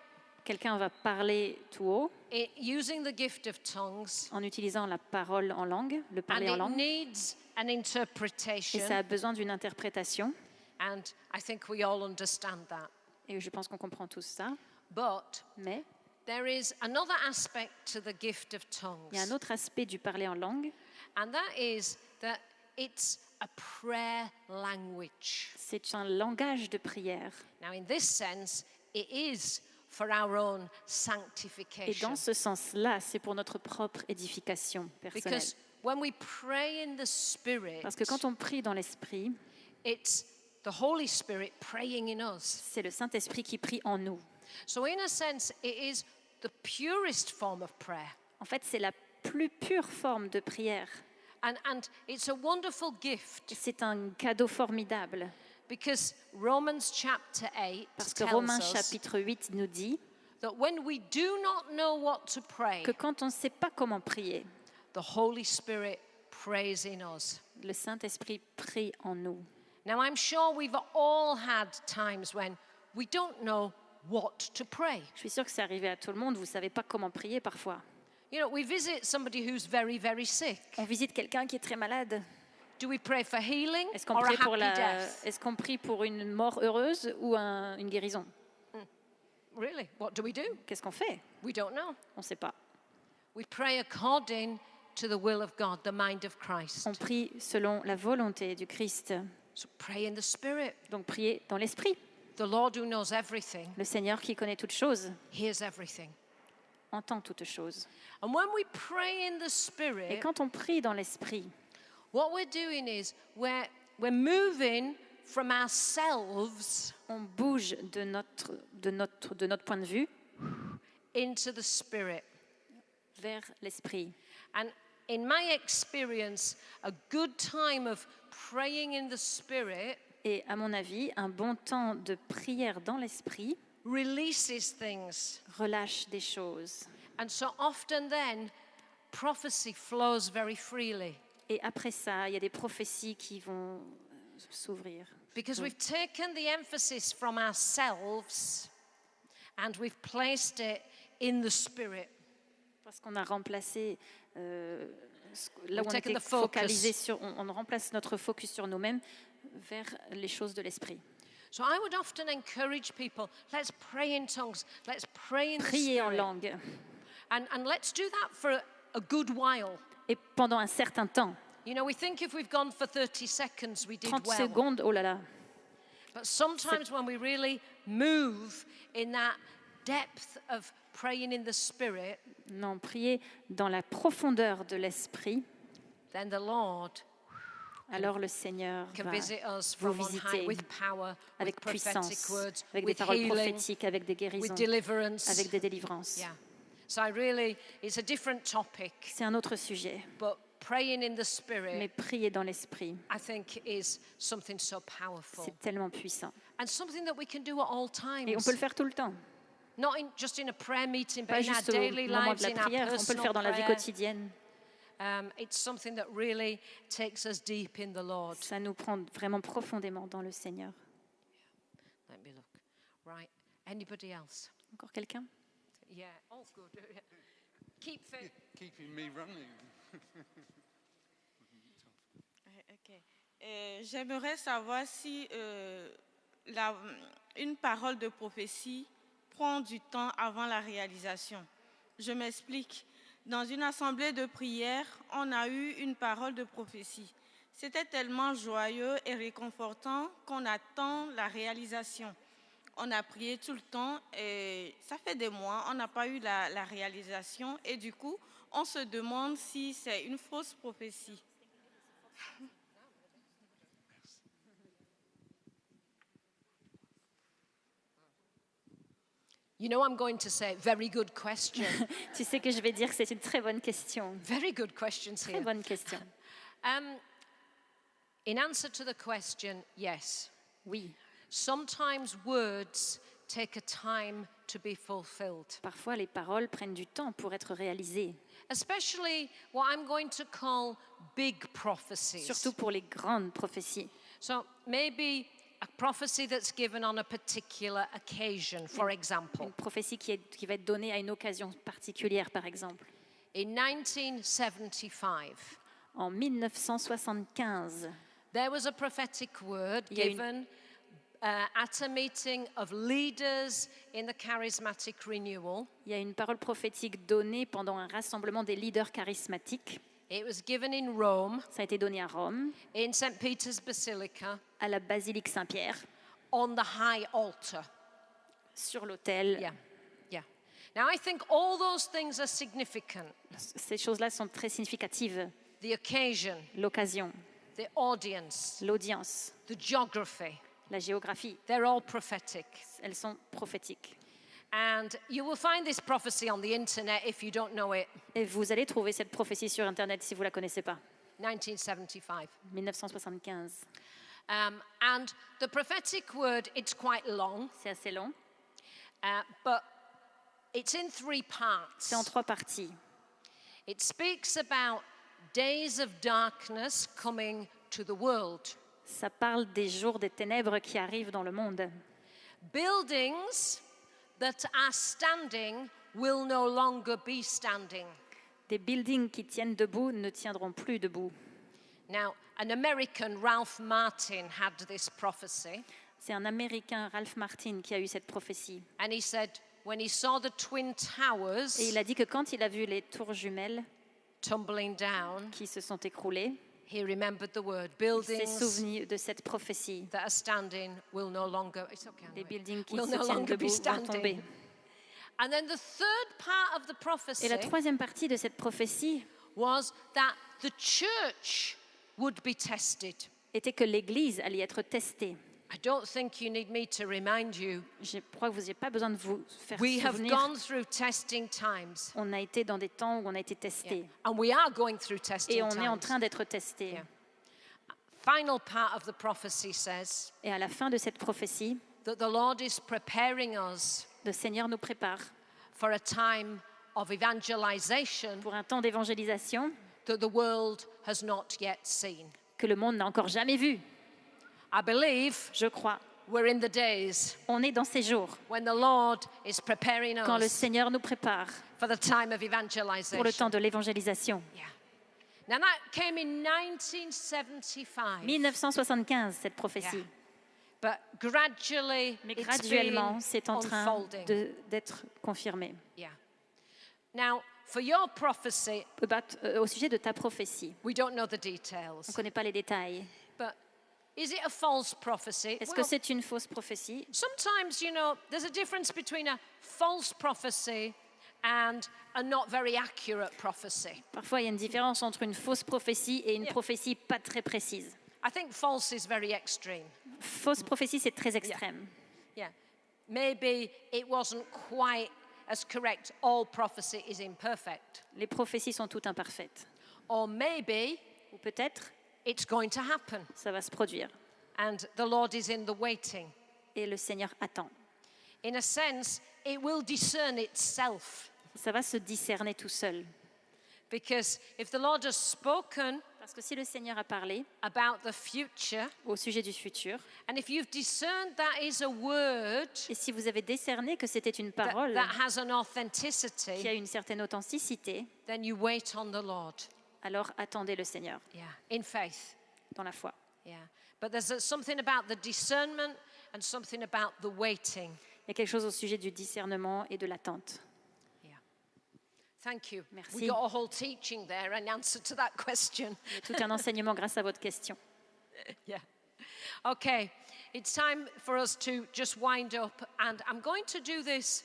Quelqu'un va parler tout haut using the gift of tongues, en utilisant la parole en langue, le and parler en it langue. needs an Et interpretation. ça a besoin d'une interprétation. And I think we all understand that. Et je pense qu'on comprend tous ça. But Mais there is another aspect to the gift of il y a un tongues, autre aspect du parler en langue. and that is that it's a prayer language. C'est un langage de prière. Now, in this sense, it is for our own Et sanctification. dans ce sens-là, c'est pour notre propre édification personnelle. Because when we pray in the Spirit, Parce que quand on prie dans l'Esprit, it's the Holy Spirit praying in us. c'est le Saint-Esprit qui prie en nous. So, in a sense, it is the purest form of prayer. En fait, c'est la plus pure forme de prière. And it's a wonderful gift Et c'est un cadeau formidable. because Romans chapter 8 Parce que tells Romains us chapitre 8 nous dit that when we do not know what to pray, que quand on ne sait pas comment prier, the Holy Spirit prays in us. le Saint-Esprit prie en nous. Now, I'm sure we've all had times when we don't know what to pray. Je suis sûre que c'est arrivé à tout le monde. Vous ne savez pas comment prier parfois. You know, we visit somebody who's very, very sick. On visite quelqu'un qui est très malade. Do we pray for healing Est-ce qu'on or a prie pour happy death? est-ce qu'on prie pour une mort heureuse ou une guérison? Really? What do we do? Qu'est-ce qu'on fait? We don't know. On ne sait pas. We pray according to the will of God, the mind of Christ. On prie selon la volonté du Christ. So pray in the Spirit. Donc priez dans l'esprit. The Lord who knows everything, Le Seigneur qui connaît toutes choses hears everything. entend toutes choses. And when we pray in the Et Spirit, quand on prie dans l'esprit, what we're doing is we're moving from ourselves on bouge de notre point de vue into the Spirit. vers l'esprit. And in my experience, a good time of praying in the Spirit Et à mon avis, un bon temps de prière dans l'esprit releases things. relâche des choses. And so often then, prophecy flows very freely. Et après ça, il y a des prophéties qui vont s'ouvrir. Because we've taken the emphasis from ourselves and we've placed it in the Spirit. Parce qu'on a remplacé, là où We've on taken était the focus. focalisé sur, on remplace notre focus sur nous-mêmes vers les choses de l'esprit. So I would often encourage people, let's pray in tongues, let's pray in the Prier en Spirit. langue. And let's do that for a good while. Et pendant un certain temps, You know, we think if we've gone for 30 seconds, we did 30 well. secondes, oh là là. But sometimes when we really move in that depth of praying in the Spirit, Non, prier dans la profondeur de l'esprit, then the Lord alors le Seigneur can va visit us vous from on high visiter with power, avec with prophetic puissance, words, avec des with paroles healing, prophétiques, avec des guérisons, with deliverance. avec des délivrances. Yeah. So it's a different topic, C'est un autre sujet, but praying in the mais Spirit, prier dans l'esprit, I think, is something so powerful. c'est tellement puissant. And something that we can do at all times. Et on peut le faire tout le temps, Not just in a prayer meeting, but pas in our juste au daily moment lives, de la in our prière, on peut le personal faire dans la vie prayer. quotidienne. It's something that really takes us deep in the Lord. Ça nous prend vraiment profondément dans le Seigneur. Let me look. Right. Anybody else? Encore quelqu'un? Yeah. Oh, good. Keep fit. Keeping me running. Ok. J'aimerais savoir si une parole de prophétie prend du temps avant la réalisation. Je m'explique. Dans une assemblée de prière, on a eu une parole de prophétie. C'était tellement joyeux et réconfortant qu'on attend la réalisation. On a prié tout le temps et ça fait des mois, on n'a pas eu la réalisation et du coup, on se demande si c'est une fausse prophétie. You know, I'm going to say, very good question. Tu sais que je vais dire que c'est une très bonne question. Very good questions Très here. bonne question. In answer to the question, yes. Oui, Sometimes words take a time to be fulfilled. parfois les paroles prennent du temps pour être réalisées, Especially what I'm going to call big prophecies. surtout pour les grandes prophéties. So maybe a prophecy that's given on a particular occasion, for example. Une prophétie qui va être donnée à une occasion particulière, par exemple. In 1975, En 1975, there was a prophetic word Il y a une- given at a meeting of leaders in the charismatic renewal. il y a une parole prophétique donnée pendant un rassemblement des leaders charismatiques. It was given in Rome, Ça a été donné à Rome, in St. Peter's Basilica, à la basilique Saint-Pierre, on the high altar. sur l'autel. Yeah, yeah. Now I think all those things are significant. Ces choses-là sont très significatives. The occasion, L'occasion, the audience, l'audience, the geography, la géographie, they're all prophetic. elles sont prophétiques. And you will find this prophecy on the internet if you don't know it. Et vous allez trouver cette prophétie sur Internet si vous ne la connaissez pas. 1975. 1975. And the prophetic word, it's quite long, C'est assez long. but it's in 3 parts. C'est en 3 parties. It speaks about days of darkness coming to the world. Ça parle des jours des ténèbres qui arrivent dans le monde. Buildings that are standing will no longer be standing. Des buildings qui tiennent debout ne tiendront plus debout. Now, an American, Ralph Martin, had this prophecy, C'est un Américain, Ralph Martin, qui a eu cette prophétie. and he said, when he saw the twin towers Et il a dit que quand il a vu les tours jumelles tumbling down, qui se sont écroulées, he remembered the word. il s'est Buildings souvenu de cette prophétie. that are standing will no longer, it's okay, Les buildings qui will se no tiennent longer be debout vont tomber. standing. And then the third part of the prophecy Et la troisième partie de cette prophétie was that the church would be tested. était que l'Église allait être testée. I don't think you need me to remind you. Je crois que vous n'avez pas besoin de vous faire We have souvenir. gone through testing times. On a été dans des temps où on a été testé. And we are going through Et testing on est en times. train d'être testé. Yeah. Final part of the prophecy says Et à la fin de cette prophétie, that the Lord is preparing us le Seigneur nous prépare for a time of evangelization pour un temps d'évangélisation that the world has not yet seen. que le monde n'a encore jamais vu. I believe Je crois. we're in the days On est dans ces jours when the Lord is preparing quand le us Seigneur nous prépare for the time of pour le evangelization. temps de l'évangélisation. Yeah. Now that came in 1975. 1975, cette prophétie. But gradually, Mais it's graduellement, been c'est en train unfolding. d'être confirmé. Yeah. Now, for your prophecy, Au sujet de ta prophétie, we don't know the on ne details. connaît pas les détails. But is it a false prophecy? Est-ce Well, que c'est une fausse prophétie? sometimes, you know, there's a difference between a false prophecy and a not very accurate prophecy. Parfois, il y a une différence entre une fausse prophétie et une Yeah. prophétie pas très précise. I think false is very extreme. Fausse prophétie, c'est très extrême. Yeah. Maybe it wasn't quite as correct. All prophecy is imperfect. Les prophéties sont toutes imparfaites. Or maybe Ou peut-être, it's going to happen ça va se produire. and the Lord is in the waiting. Et le Seigneur attend. In a sense, it will discern itself. Ça va se discerner tout seul. Because if the Lord has spoken Parce que si le Seigneur a parlé about the future, au sujet du futur, and if you've discerned that is a word et si vous avez décerné que c'était une that, parole that has an qui a authenticity, une certaine authenticité, then you wait on the Lord. alors attendez le Seigneur Yeah, in faith. dans la foi. Yeah. But there's something about the discernment and something about the waiting. Il y a quelque chose au sujet du discernement et de l'attente. Yeah. Thank you. Merci. We got a whole teaching there in answer to that question. Il y a tout un enseignement grâce à votre question. Yeah. Okay, it's time for us to just wind up, and I'm going to do this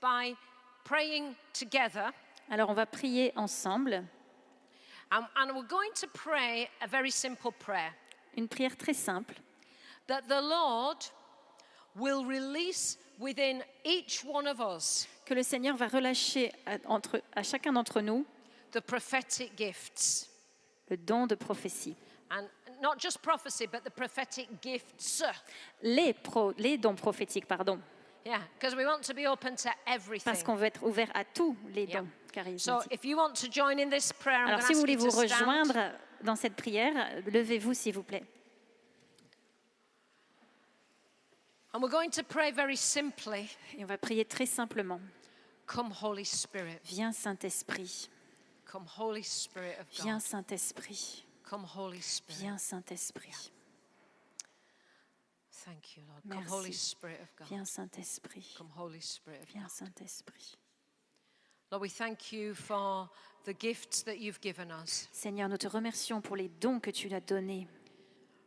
by praying together, Alors on va prier ensemble, and we're going to pray a very simple prayer une prière très simple, that the Lord will release within each one of us que le Seigneur va relâcher à chacun d'entre nous the prophetic gifts, le don de prophétie. and not just prophecy, but the prophetic gifts. Les dons prophétiques, pardon, Yeah, because we want to be open to everything. parce qu'on veut être ouvert à tous les Yeah. dons So charismatiques. if you want to join in this prayer, I'm Alors going si to vous ask voulez you vous to stand. rejoindre dans cette prière, levez-vous s'il vous plaît. And we're going to pray very simply. Et on va prier très simplement. Come, Holy Spirit. Viens Saint-Esprit, Come, Holy Spirit of viens God. Saint-Esprit, Come, Holy Spirit. viens Saint-Esprit, Thank you, Lord. Come, Merci. Holy Spirit of God. viens Saint-Esprit, Come, Holy Spirit of viens God. Saint-Esprit. Lord, we thank you for the gifts that you've given us. Seigneur, nous te remercions pour les dons que tu nous as donnés.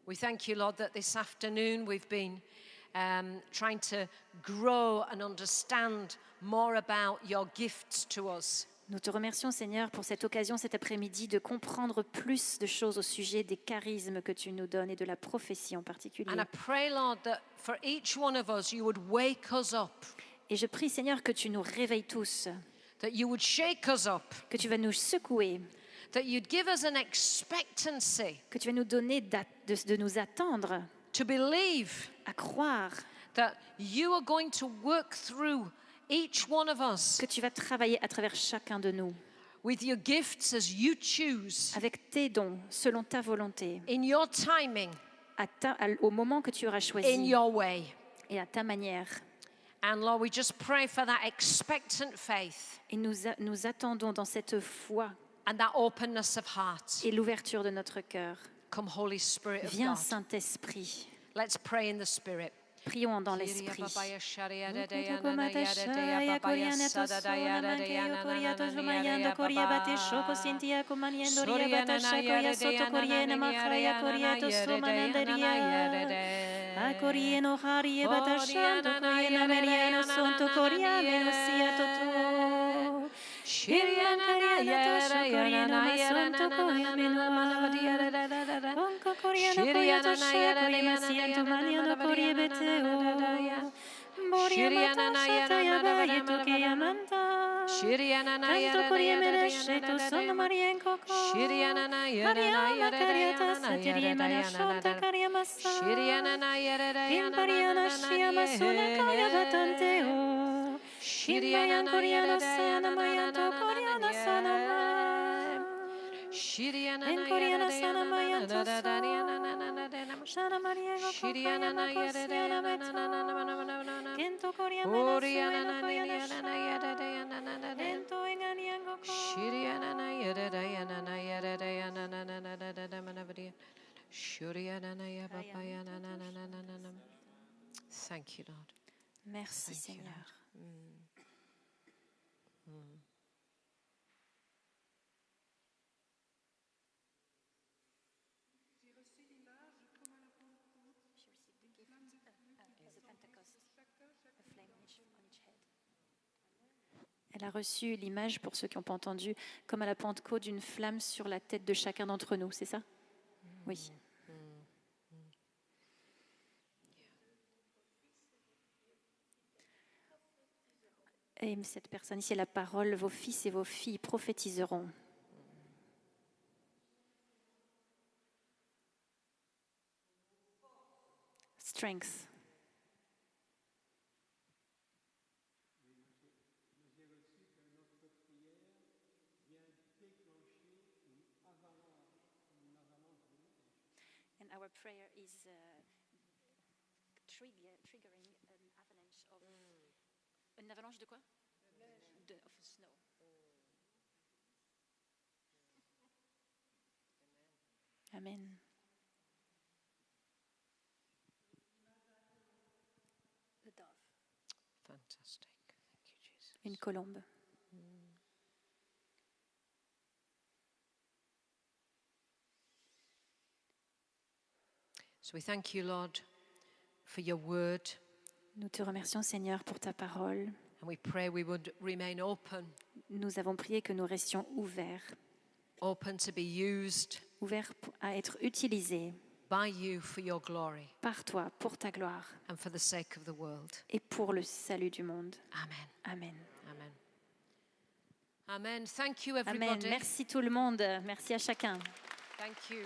We thank you, Lord, that this afternoon we've been trying to grow and understand more about your gifts to us. Nous te remercions, Seigneur, pour cette occasion cet après-midi de comprendre plus de choses au sujet des charismes que tu nous donnes et de la prophétie en particulier. And I pray, Lord, that for each one of us, you would wake us up, Et je prie, Seigneur, que tu nous réveilles tous, that you would shake us up, que tu vas nous secouer, that you'd give us an expectancy que tu vas nous donner de nous attendre, to believe à croire, that you are going to work through each one of us que tu vas travailler à travers chacun de nous, with your gifts as you choose, avec tes dons, selon ta volonté, in your timing, au moment que tu auras in choisi your way. et à ta manière. And Lord, we just pray for that expectant faith Et nous attendons dans cette foi and that openness of heart. et l'ouverture de notre cœur. Come, Holy Spirit of Viens, God. Saint-Esprit. Let's pray in the Spirit. Prions dans l'esprit. Thank you, Lord. Merci, Thank you, Seigneur. Elle a reçu l'image, pour ceux qui n'ont pas entendu, comme à la Pentecôte, d'une flamme sur la tête de chacun d'entre nous, c'est ça? Oui. Et cette personne ici a la parole, vos fils et vos filles prophétiseront. Strength. And our prayer is triggering an avalanche of... Une avalanche de quoi? Of snow. Amen. The dove. Fantastic. Thank you, Jesus. Une colombe. So we thank you, Lord, for your word. Nous te remercions, Seigneur, pour ta parole. And we pray we would remain open. Nous avons prié que nous restions ouverts. Open to be used. Ouverts à être utilisés. By you for your glory. Par toi, pour ta gloire. And for the sake of the world. Et pour le salut du monde. Amen. Amen. Amen. Amen. Thank you, everybody. Amen. Merci tout le monde. Merci à chacun. Thank you.